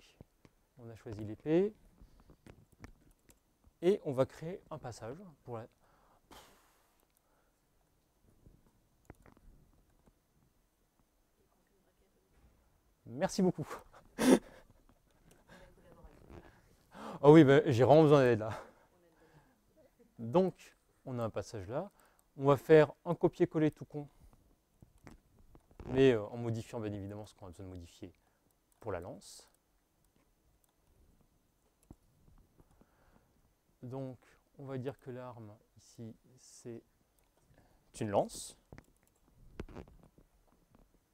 on a choisi l'épée. Et on va créer un passage pour la... Merci beaucoup. Oh oui, ben, j'ai vraiment besoin d'aide là. Donc, on a un passage là. On va faire un copier-coller tout con, mais en modifiant bien évidemment ce qu'on a besoin de modifier pour la lance. Donc, on va dire que l'arme ici, c'est une lance.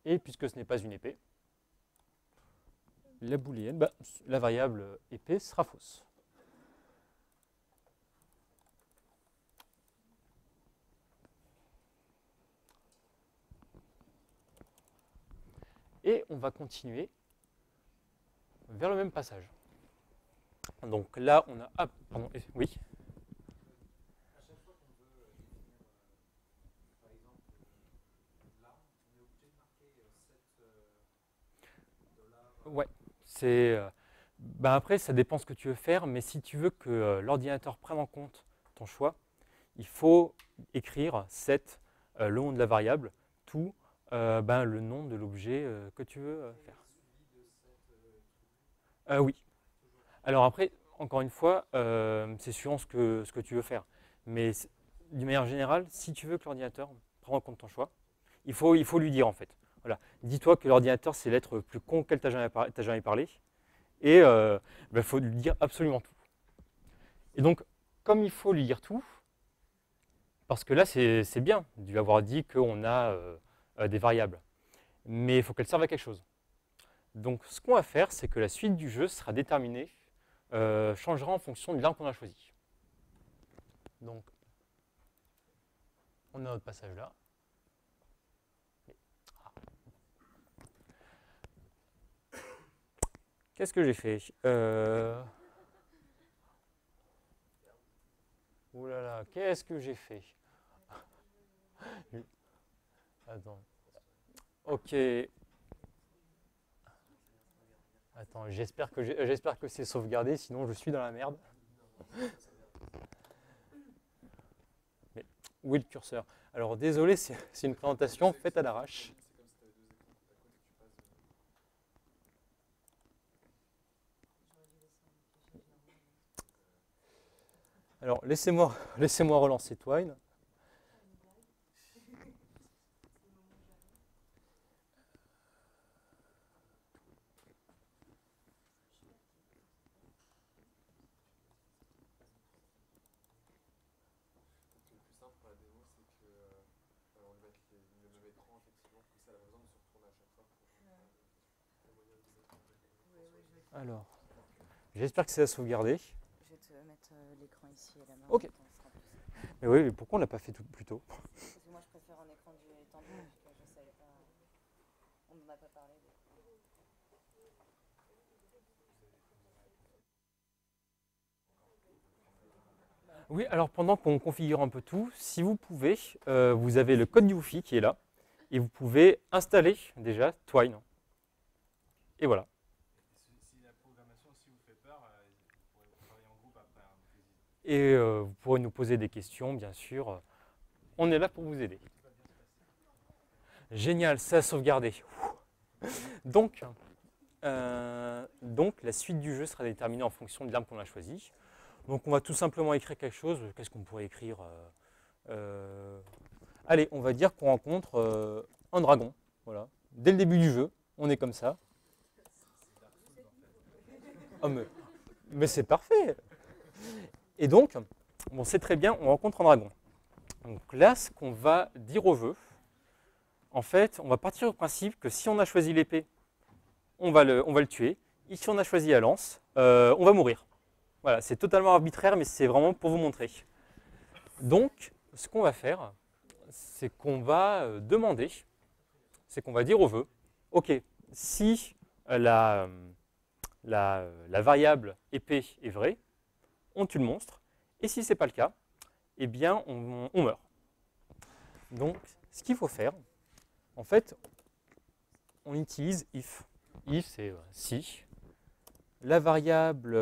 Et puisque ce n'est pas une épée, la booléenne, la variable épée sera fausse. Et on va continuer vers le même passage. Donc là, on a... Ah, pardon, oui. Ouais, c'est... après, ça dépend ce que tu veux faire, mais si tu veux que l'ordinateur prenne en compte ton choix, il faut écrire set, le nom de la variable, tout, le nom de l'objet que tu veux faire. Oui. Alors après, encore une fois, c'est suivant ce que tu veux faire. Mais d'une manière générale, si tu veux que l'ordinateur prenne en compte ton choix, il faut lui dire en fait. Voilà. Dis-toi que l'ordinateur, c'est l'être le plus con auquel tu n'as jamais parlé. Et il faut lui dire absolument tout. Et donc, comme il faut lui dire tout, parce que là, c'est bien de lui avoir dit qu'on a des variables. Mais il faut qu'elles servent à quelque chose. Donc, ce qu'on va faire, c'est que la suite du jeu sera déterminée, changera en fonction de l'arme qu'on a choisi. Donc, on a notre passage là. Qu'est-ce que j'ai fait Ouh là là, qu'est-ce que j'ai fait? Attends. Ok. Attends, j'espère que c'est sauvegardé, sinon je suis dans la merde. Mais où est le curseur? Alors désolé, c'est une présentation faite à l'arrache. Alors laissez-moi relancer Twine. Alors, j'espère que c'est à sauvegarder. Je vais te mettre l'écran ici et la main. Ok. Mais oui, mais pourquoi on l'a pas fait plus tôt? Parce que moi, je préfère un écran du étendu, parce que je savais pas. On n'en a pas parlé. Oui, alors pendant qu'on configure un peu tout, si vous pouvez, vous avez le code du Wi-Fi qui est là, et vous pouvez installer déjà Twine. Et voilà. Si la programmation aussi vous fait peur, vous pourrez travailler en groupe après. Et vous pourrez nous poser des questions, bien sûr. On est là pour vous aider. Génial, ça a sauvegardé. Donc, la suite du jeu sera déterminée en fonction de l'arme qu'on a choisie. Donc on va tout simplement écrire quelque chose. Qu'est-ce qu'on pourrait écrire Allez, on va dire qu'on rencontre un dragon. Voilà. Dès le début du jeu, on est comme ça. Oh, mais c'est parfait. Et donc, bon, c'est très bien, on rencontre un dragon. Donc là, ce qu'on va dire au jeu, en fait, on va partir du principe que si on a choisi l'épée, on va le tuer. Et si on a choisi la lance, on va mourir. Voilà, c'est totalement arbitraire, mais c'est vraiment pour vous montrer. Donc, ce qu'on va faire, c'est qu'on va demander, c'est qu'on va dire au jeu, ok, si la variable épée est vraie, on tue le monstre. Et si ce n'est pas le cas, eh bien, on meurt. Donc, ce qu'il faut faire, en fait, on utilise if. If, c'est si. La variable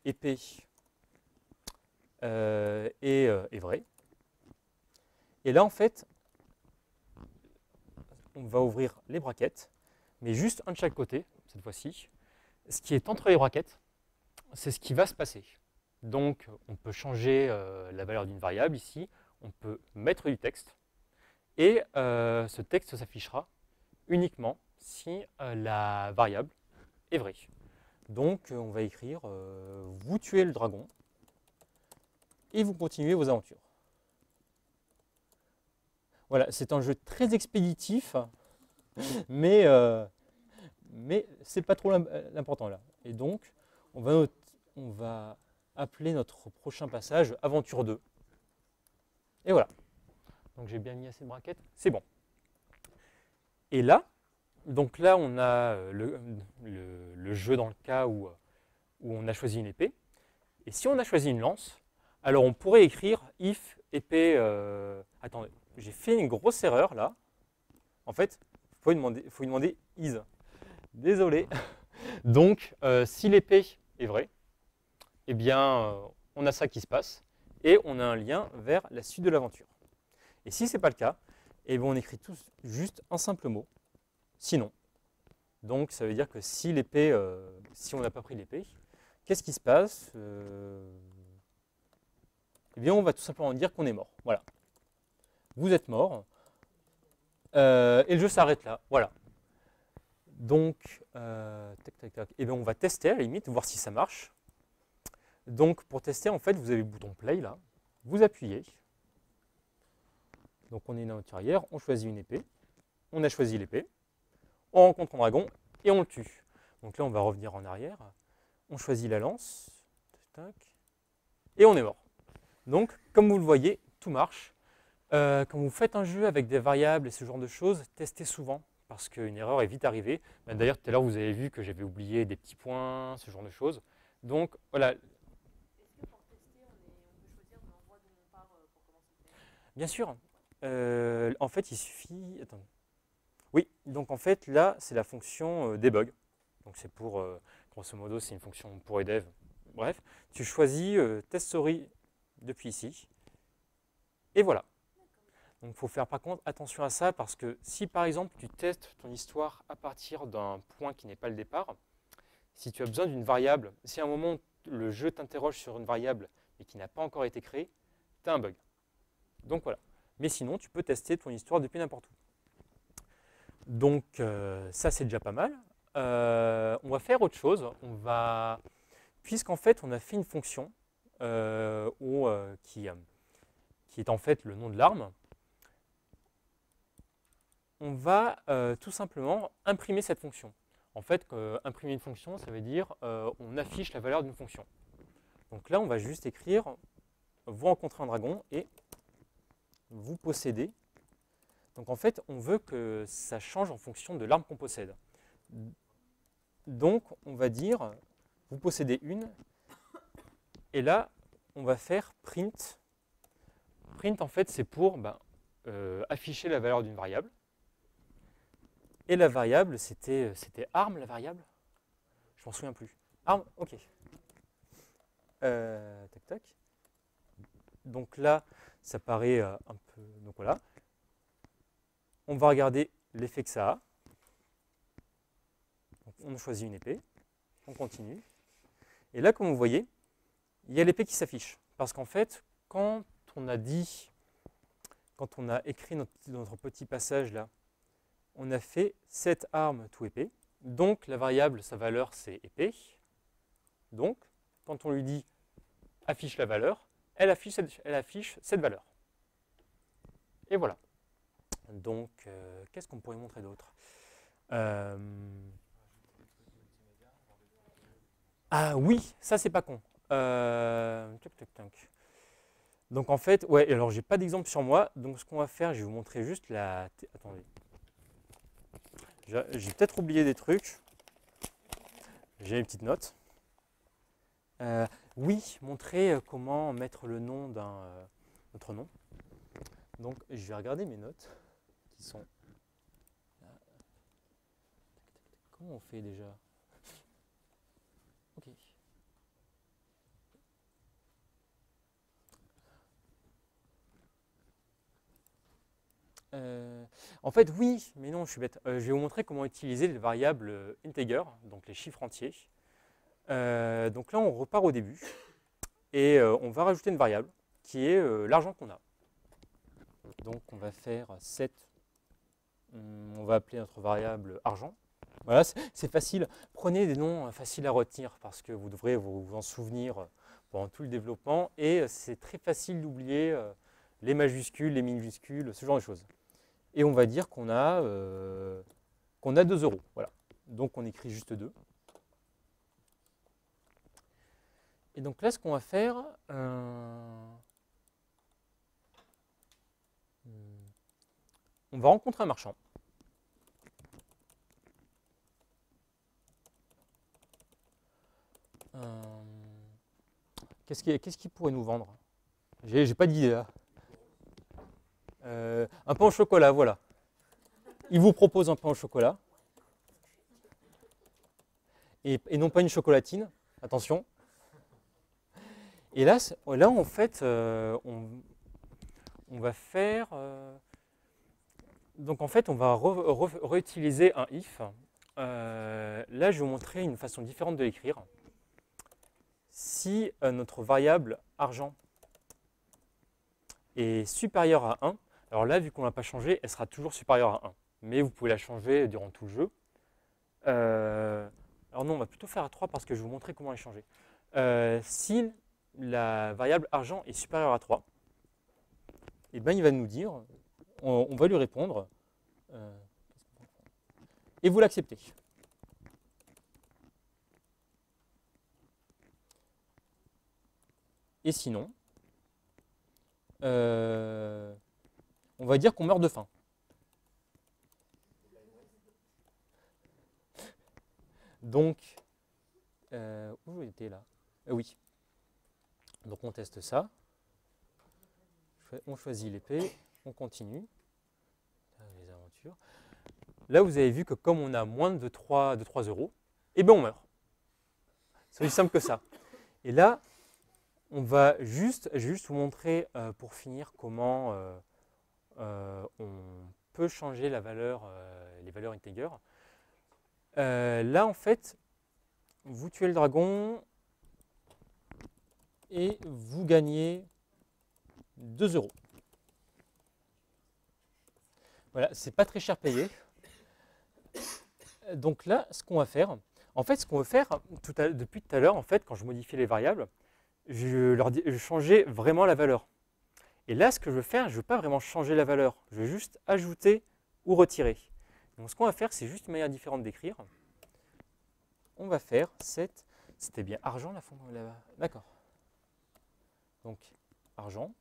épée est vraie. Et là, en fait, on va ouvrir les brackets, mais juste un de chaque côté, cette fois-ci. Ce qui est entre les brackets, c'est ce qui va se passer. Donc, on peut changer la valeur d'une variable ici, on peut mettre du texte, et ce texte s'affichera uniquement si la variable est vraie. Donc, on va écrire vous tuez le dragon et vous continuez vos aventures. Voilà, c'est un jeu très expéditif, mais c'est pas trop l'important là. Et donc, on va appeler notre prochain passage Aventure 2. Et voilà. Donc, j'ai bien mis assez de brackets, c'est bon. Et là, donc là, on a le jeu dans le cas où on a choisi une épée. Et si on a choisi une lance, alors on pourrait écrire if épée. Attendez, j'ai fait une grosse erreur là. En fait, il faut lui demander is. Désolé. Donc, si l'épée est vraie, eh bien, on a ça qui se passe et on a un lien vers la suite de l'aventure. Et si ce n'est pas le cas, eh bien, on écrit juste un simple mot. Sinon. Donc, ça veut dire que si l'épée, si on n'a pas pris l'épée, qu'est-ce qui se passe? Eh bien, on va tout simplement dire qu'on est mort. Voilà. Vous êtes mort. Et le jeu s'arrête là. Voilà. Donc, tac, tac, tac. Eh bien, on va tester à la limite, voir si ça marche. Donc, pour tester, en fait, vous avez le bouton play là. Vous appuyez. Donc, on est une aventurière. On choisit une épée. On a choisi l'épée. On rencontre un dragon et on le tue. Donc là, on va revenir en arrière. On choisit la lance. Tac, et on est mort. Donc, comme vous le voyez, tout marche. Quand vous faites un jeu avec des variables et ce genre de choses, testez souvent parce qu'une erreur est vite arrivée. D'ailleurs, tout à l'heure, vous avez vu que j'avais oublié des petits points, ce genre de choses. Donc, voilà. Est-ce que pour tester, on peut choisir l'endroit d'où on part pour commencer? Bien sûr. En fait, il suffit... Attendez. Oui, donc en fait, là, c'est la fonction debug. Donc c'est pour, grosso modo, c'est une fonction pour les devs. Bref, tu choisis test story depuis ici. Et voilà. Donc il faut faire par contre attention à ça parce que si par exemple tu testes ton histoire à partir d'un point qui n'est pas le départ, si tu as besoin d'une variable, si à un moment le jeu t'interroge sur une variable et qui n'a pas encore été créée, tu as un bug. Donc voilà. Mais sinon, tu peux tester ton histoire depuis n'importe où. Donc ça c'est déjà pas mal. On va faire autre chose. Puisqu'en fait on a fait une fonction qui est en fait le nom de l'arme, on va tout simplement imprimer cette fonction. En fait, imprimer une fonction, ça veut dire on affiche la valeur d'une fonction. Donc là on va juste écrire vous rencontrez un dragon et vous possédez. Donc en fait, on veut que ça change en fonction de l'arme qu'on possède. Donc on va dire, vous possédez une, et là, on va faire print. Print, en fait, c'est pour afficher la valeur d'une variable. Et la variable, c'était arme, la variable? Je m'en souviens plus. Arme, ok. Tac, tac. Donc là, ça paraît un peu... Donc voilà. On va regarder l'effet que ça a. Donc, on choisit une épée. On continue. Et là, comme vous voyez, il y a l'épée qui s'affiche. Parce qu'en fait, quand on a écrit notre petit passage là, on a fait cette arme tout épée. Donc, la variable, sa valeur, c'est épée. Donc, quand on lui dit affiche la valeur, elle affiche cette valeur. Et voilà. Donc, qu'est-ce qu'on pourrait montrer d'autre? Ah oui, ça c'est pas con. Donc en fait, ouais, alors j'ai pas d'exemple sur moi, donc ce qu'on va faire, je vais vous montrer juste la... Attendez. J'ai peut-être oublié des trucs. J'ai une petite note. Oui, montrer comment mettre le nom d'un notre nom. Donc, je vais regarder mes notes qui sont. Comment on fait déjà? Ok. En fait, oui, mais non, je suis bête. Je vais vous montrer comment utiliser les variables integer, donc les chiffres entiers. Donc là, on repart au début et on va rajouter une variable qui est l'argent qu'on a. Donc on va faire set, on va appeler notre variable argent. Voilà, c'est facile. Prenez des noms faciles à retenir parce que vous devrez vous en souvenir pendant tout le développement et c'est très facile d'oublier les majuscules, les minuscules, ce genre de choses. Et on va dire qu'on a 2 €. Voilà. Donc on écrit juste 2. Et donc là, ce qu'on va faire, on va rencontrer un marchand. Qu'est-ce qu'il pourrait nous vendre? J'ai pas d'idée là. Un pain au chocolat, voilà. Il vous propose un pain au chocolat. Et non pas une chocolatine, attention. Et là en fait, on va faire. Donc en fait, on va réutiliser un if. Là, je vais vous montrer une façon différente de l'écrire. Si notre variable argent est supérieure à 1, alors là, vu qu'on ne l'a pas changé, elle sera toujours supérieure à 1. Mais vous pouvez la changer durant tout le jeu. Alors non, on va plutôt faire à 3 parce que je vais vous montrer comment la changer. Si la variable argent est supérieure à 3, eh ben, il va nous dire, on va lui répondre, et vous l'acceptez. Et sinon, on va dire qu'on meurt de faim. Donc, où était là? Oui. Donc on teste ça. On choisit l'épée, on continue. Les aventures. Là, vous avez vu que comme on a moins de 3 €, eh bien on meurt. C'est aussi simple que ça. Et là, je vais juste vous montrer pour finir comment on peut changer la valeur, les valeurs integer. Là, en fait, vous tuez le dragon et vous gagnez 2 €. Voilà, c'est pas très cher payé. Donc là, ce qu'on va faire, depuis tout à l'heure, en fait, quand je modifiais les variables, je changeais vraiment la valeur. Et là, ce que je veux faire, je ne veux pas vraiment changer la valeur. Je veux juste ajouter ou retirer. Donc ce qu'on va faire, c'est juste une manière différente d'écrire. On va faire cette... C'était bien argent la fond là-bas. D'accord. Donc, argent.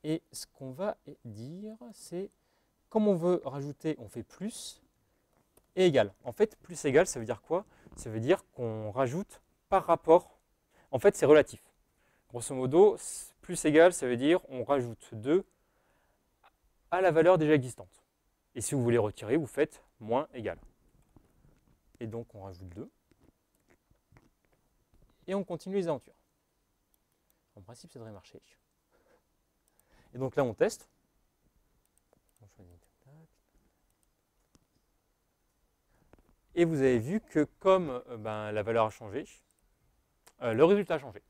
Et ce qu'on va dire, c'est, comme on veut rajouter, on fait plus et égal. En fait, plus égal, ça veut dire quoi? Ça veut dire qu'on rajoute par rapport. En fait, c'est relatif. Grosso modo, plus égal, ça veut dire on rajoute 2 à la valeur déjà existante. Et si vous voulez retirer, vous faites moins égal. Et donc, on rajoute 2. Et on continue les aventures. En principe, ça devrait marcher. Et donc là, on teste. Et vous avez vu que comme la valeur a changé, le résultat a changé.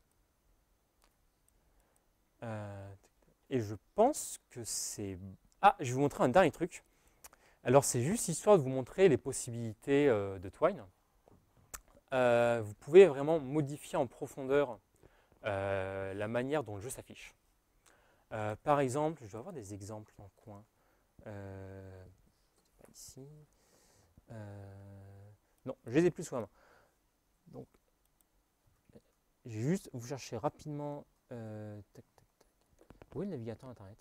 Et je pense que c'est... Ah, je vais vous montrer un dernier truc. Alors, c'est juste histoire de vous montrer les possibilités de Twine. Vous pouvez vraiment modifier en profondeur la manière dont le jeu s'affiche. Par exemple, je dois avoir des exemples dans le coin. Ici. Non, je les ai plus sous la main. Donc, je vais juste vous chercher rapidement. Où est le navigateur internet?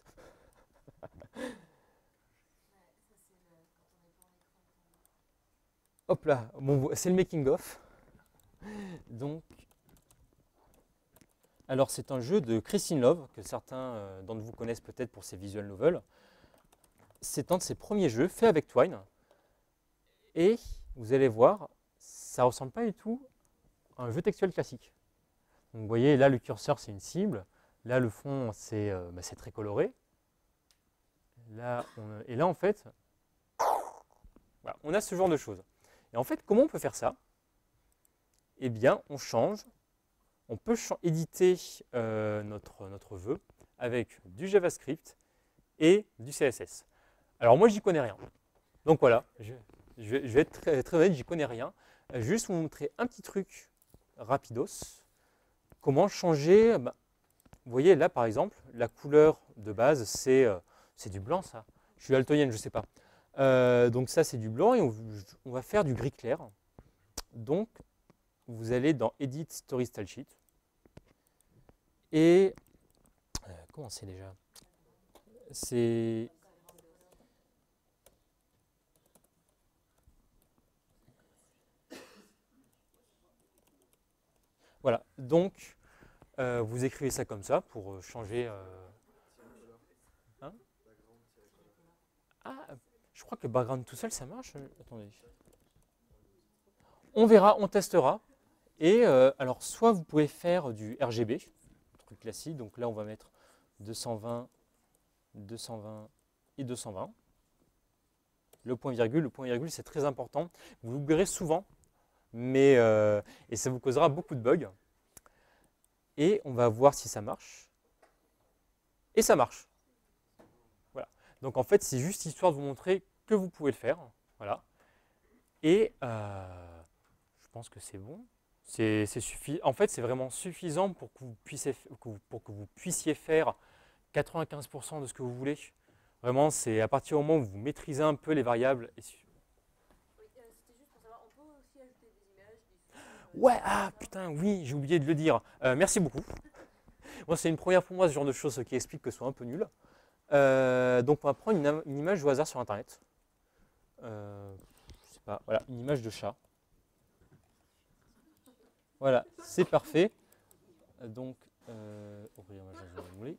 Hop là, bon, c'est le making of. Donc, alors c'est un jeu de Christine Love, que certains d'entre vous connaissent peut-être pour ses visual novels. C'est un de ses premiers jeux faits avec Twine. Et vous allez voir, ça ne ressemble pas du tout à un jeu textuel classique. Donc, vous voyez, là le curseur c'est une cible, là le fond c'est très coloré. Là, et là en fait, voilà, on a ce genre de choses. Et en fait, comment on peut faire ça? Eh bien, on peut éditer notre vœu avec du JavaScript et du CSS. Alors moi, j'y connais rien. Donc voilà, je vais être très honnête, j'y connais rien. Je vais juste vous montrer un petit truc rapidos. Comment changer, vous voyez là par exemple, la couleur de base, c'est du blanc ça. Je suis daltonienne, je ne sais pas. Donc ça, c'est du blanc et on va faire du gris clair. Donc, vous allez dans Edit Story Style Sheet. Et comment c'est déjà? C'est voilà. Donc vous écrivez ça comme ça pour changer. Hein? Ah, je crois que le background tout seul ça marche. Attendez. On verra, on testera. Et alors, soit vous pouvez faire du RGB, truc classique. Donc là, on va mettre 220, 220 et 220. Le point virgule, c'est très important. Vous l'oublierez souvent, mais et ça vous causera beaucoup de bugs. Et on va voir si ça marche. Et ça marche. Voilà. Donc en fait, c'est juste histoire de vous montrer que vous pouvez le faire. Voilà. Et je pense que c'est bon. En fait, c'est vraiment suffisant pour que vous puissiez faire 95% de ce que vous voulez. Vraiment, c'est à partir du moment où vous maîtrisez un peu les variables. C'était juste pour savoir, on peut aussi ajouter des images, des sons, Ouais, ah putain, oui, j'ai oublié de le dire. Merci beaucoup. Moi, c'est une première pour moi, ce genre de choses qui explique que ce soit un peu nul. Donc, on va prendre une image au hasard sur Internet. Je sais pas, voilà, une image de chat. Voilà, c'est parfait. Donc, ouvrir ma base de données.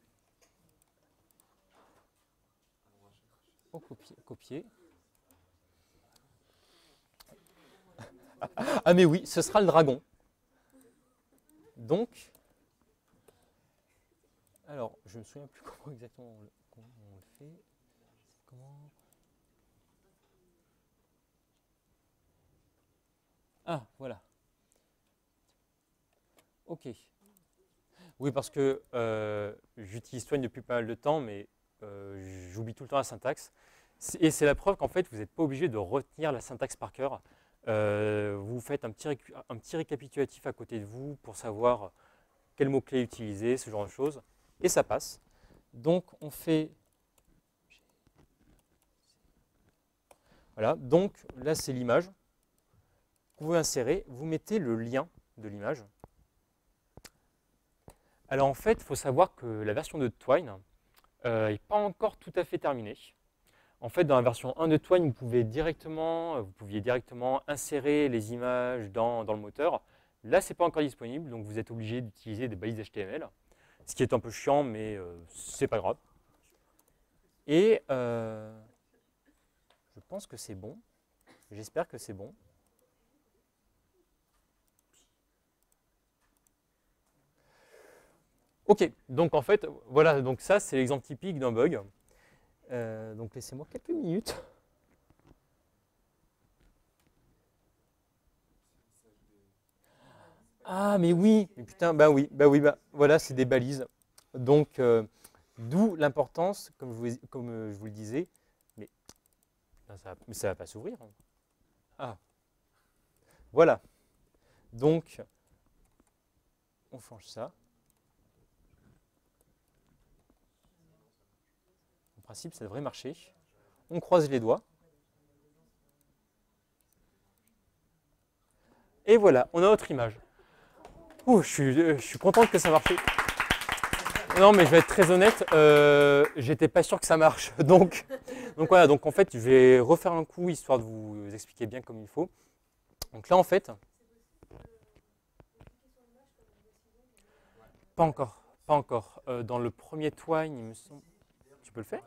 Oh, copier. Ah mais oui, ce sera le dragon. Donc, alors, je ne me souviens plus comment exactement on le fait. Comment? Ah, voilà. Ok. Oui, parce que j'utilise Twine depuis pas mal de temps, mais j'oublie tout le temps la syntaxe. Et c'est la preuve qu'en fait, vous n'êtes pas obligé de retenir la syntaxe par cœur. Vous faites un petit récapitulatif à côté de vous pour savoir quel mot-clé utiliser, ce genre de choses. Et ça passe. Donc, on fait... Voilà. Donc, là, c'est l'image. Vous pouvez insérer. Vous mettez le lien de l'image. Alors, en fait, il faut savoir que la version de Twine n'est pas encore tout à fait terminée. En fait, dans la version 1 de Twine, vous pouviez directement insérer les images dans le moteur. Là, ce n'est pas encore disponible, donc vous êtes obligé d'utiliser des balises HTML, ce qui est un peu chiant, mais ce n'est pas grave. Et je pense que c'est bon. J'espère que c'est bon. Ok, donc en fait, voilà, donc ça, c'est l'exemple typique d'un bug. Donc laissez-moi quelques minutes. Ah mais oui, mais putain, bah oui, voilà, c'est des balises. Donc d'où l'importance, comme je vous le disais, mais ça va pas s'ouvrir. Ah, voilà. Donc on change ça. En principe, ça devrait marcher. On croise les doigts. Et voilà, on a notre image. Ouh, je suis content que ça marche. Non, mais je vais être très honnête, j'étais pas sûr que ça marche. Donc voilà, donc en fait, je vais refaire un coup histoire de vous expliquer bien comme il faut. Donc là, en fait, Pas encore, pas encore. Dans le premier Twine, il me semble... Tu peux le faire?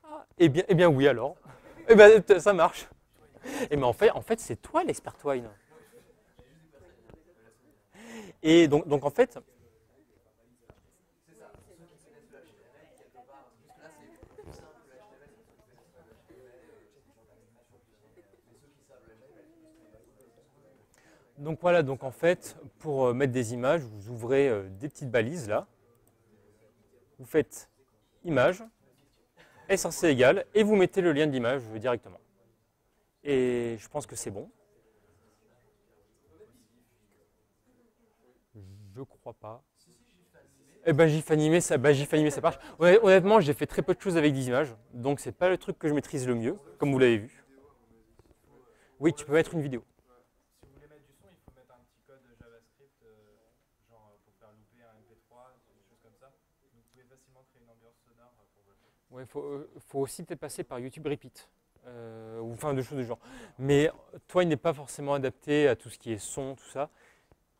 Ah, eh bien oui alors. Eh bien ça marche. Et mais en fait c'est toi l'expert Twine. Et donc en fait... Donc voilà, donc en fait, pour mettre des images, vous ouvrez des petites balises là. Vous faites image, src égale, et vous mettez le lien de l'image directement. Et je pense que c'est bon. Je crois pas. Eh ben GIF animé, ça marche. Honnêtement, j'ai fait très peu de choses avec des images, donc c'est pas le truc que je maîtrise le mieux, comme vous l'avez vu. Oui, tu peux mettre une vidéo. Si vous voulez mettre du son, il faut mettre un petit code JavaScript, genre pour faire louper un MP3, des choses comme ça. Vous pouvez facilement créer une ambiance sonore pour votre jeu. Ouais, faut aussi peut-être passer par YouTube Repeat, ou enfin des choses du genre. Mais Twine n'est pas forcément adapté à tout ce qui est son, tout ça.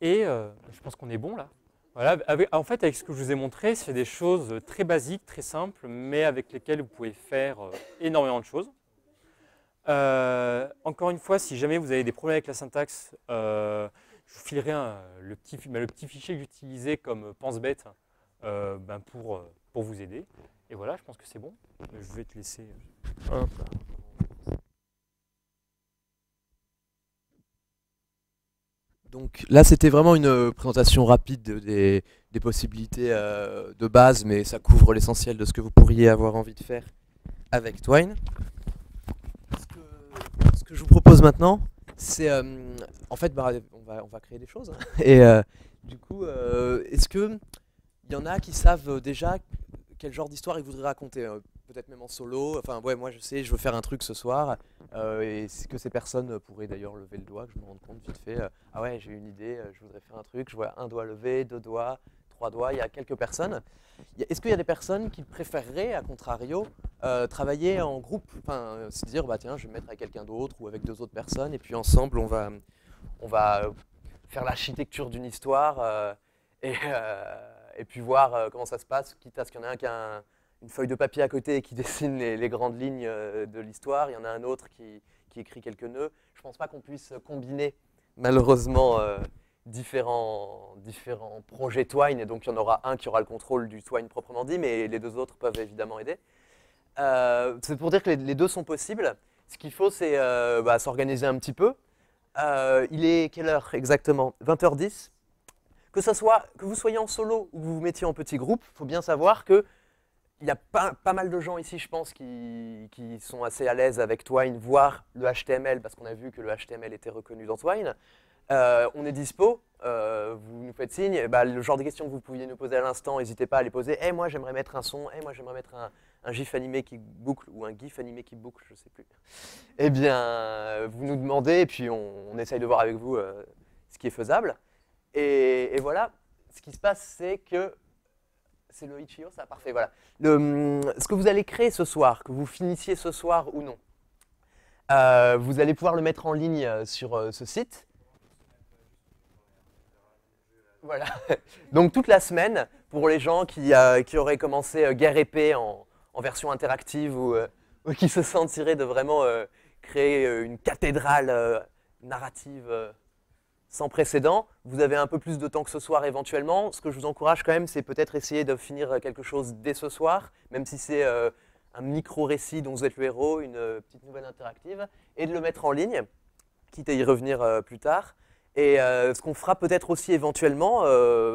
Et je pense qu'on est bon là. Voilà, en fait, avec ce que je vous ai montré, c'est des choses très basiques, très simples, mais avec lesquelles vous pouvez faire énormément de choses. Encore une fois, si jamais vous avez des problèmes avec la syntaxe, je vous filerai le petit fichier que j'utilisais comme pense-bête pour vous aider. Et voilà, je pense que c'est bon. Je vais te laisser. Hop là. Donc là, c'était vraiment une présentation rapide des possibilités de base, mais ça couvre l'essentiel de ce que vous pourriez avoir envie de faire avec Twine. Ce que je vous propose maintenant, c'est en fait, on va créer des choses. Hein. Et du coup, est-ce qu'il y en a qui savent déjà quel genre d'histoire ils voudraient raconter peut-être même en solo. Enfin, ouais, moi je sais, je veux faire un truc ce soir. Et que ces personnes pourraient d'ailleurs lever le doigt, que je me rende compte vite fait. Ah ouais, j'ai une idée, je voudrais faire un truc. Je vois un doigt levé, 2 doigts, 3 doigts. Il y a quelques personnes. Est-ce qu'il y a des personnes qui préféreraient, à contrario, travailler en groupe? Enfin, se dire, bah tiens, je vais me mettre avec quelqu'un d'autre ou avec 2 autres personnes. Et puis ensemble, on va faire l'architecture d'une histoire et puis voir comment ça se passe, quitte à ce qu'il y en a un qui a une feuille de papier à côté et qui dessine les grandes lignes de l'histoire. Il y en a un autre qui écrit quelques nœuds. Je ne pense pas qu'on puisse combiner, malheureusement, différents projets Twine. Et donc, il y en aura un qui aura le contrôle du Twine proprement dit, mais les 2 autres peuvent évidemment aider. C'est pour dire que les 2 sont possibles. Ce qu'il faut, c'est s'organiser un petit peu. Il est quelle heure exactement? 20h10. Que vous soyez en solo ou que vous vous mettiez en petit groupe, il faut bien savoir que il y a pas mal de gens ici, je pense, qui sont assez à l'aise avec Twine, voire le HTML, parce qu'on a vu que le HTML était reconnu dans Twine. On est dispo, vous nous faites signe, le genre de questions que vous pouviez nous poser à l'instant, n'hésitez pas à les poser. Moi j'aimerais mettre un son, moi j'aimerais mettre un GIF animé qui boucle, ou un GIF animé qui boucle, je ne sais plus. Eh bien, vous nous demandez, et puis on essaye de voir avec vous ce qui est faisable. Et voilà, ce qui se passe, c'est que... C'est le Itch.io, ça? Parfait, voilà. Ce que vous allez créer ce soir, que vous finissiez ce soir ou non, vous allez pouvoir le mettre en ligne sur ce site. Voilà. Donc toute la semaine, pour les gens qui auraient commencé Guerre épée en version interactive ou qui se sentiraient de vraiment créer une cathédrale narrative sans précédent, vous avez un peu plus de temps que ce soir éventuellement. Ce que je vous encourage quand même, c'est peut-être essayer de finir quelque chose dès ce soir, même si c'est un micro-récit dont vous êtes le héros, une petite nouvelle interactive, et de le mettre en ligne, quitte à y revenir plus tard. Et ce qu'on fera peut-être aussi éventuellement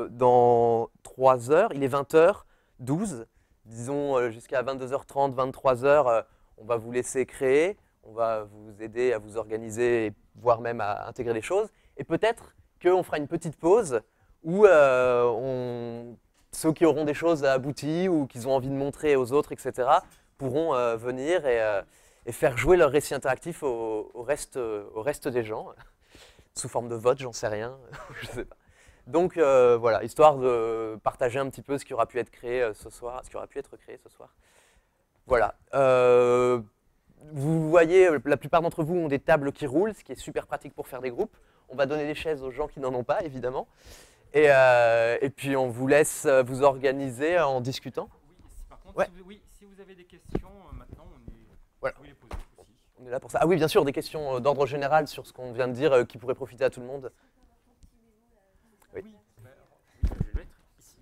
dans 3 heures, il est 20h12, disons jusqu'à 22h30, 23h, on va vous laisser créer, on va vous aider à vous organiser, voire même à intégrer les choses. Et peut-être qu'on fera une petite pause où ceux qui auront des choses abouties ou qu'ils ont envie de montrer aux autres, etc., pourront venir et faire jouer leur récit interactif au reste des gens, sous forme de vote, j'en sais rien, je sais pas. Donc voilà, histoire de partager un petit peu ce qui aura pu être créé ce soir, ce qui aura pu être créé ce soir. Voilà. Vous voyez, la plupart d'entre vous ont des tables qui roulent, ce qui est super pratique pour faire des groupes. On va donner des chaises aux gens qui n'en ont pas, évidemment. Et puis on vous laisse vous organiser en discutant. Oui, par contre, Ouais. si vous avez des questions, maintenant, Voilà. vous pouvez les poser aussi. On est là pour ça. Ah oui, bien sûr, des questions d'ordre général sur ce qu'on vient de dire qui pourraient profiter à tout le monde. Oui. Oui, je vais le mettre ici.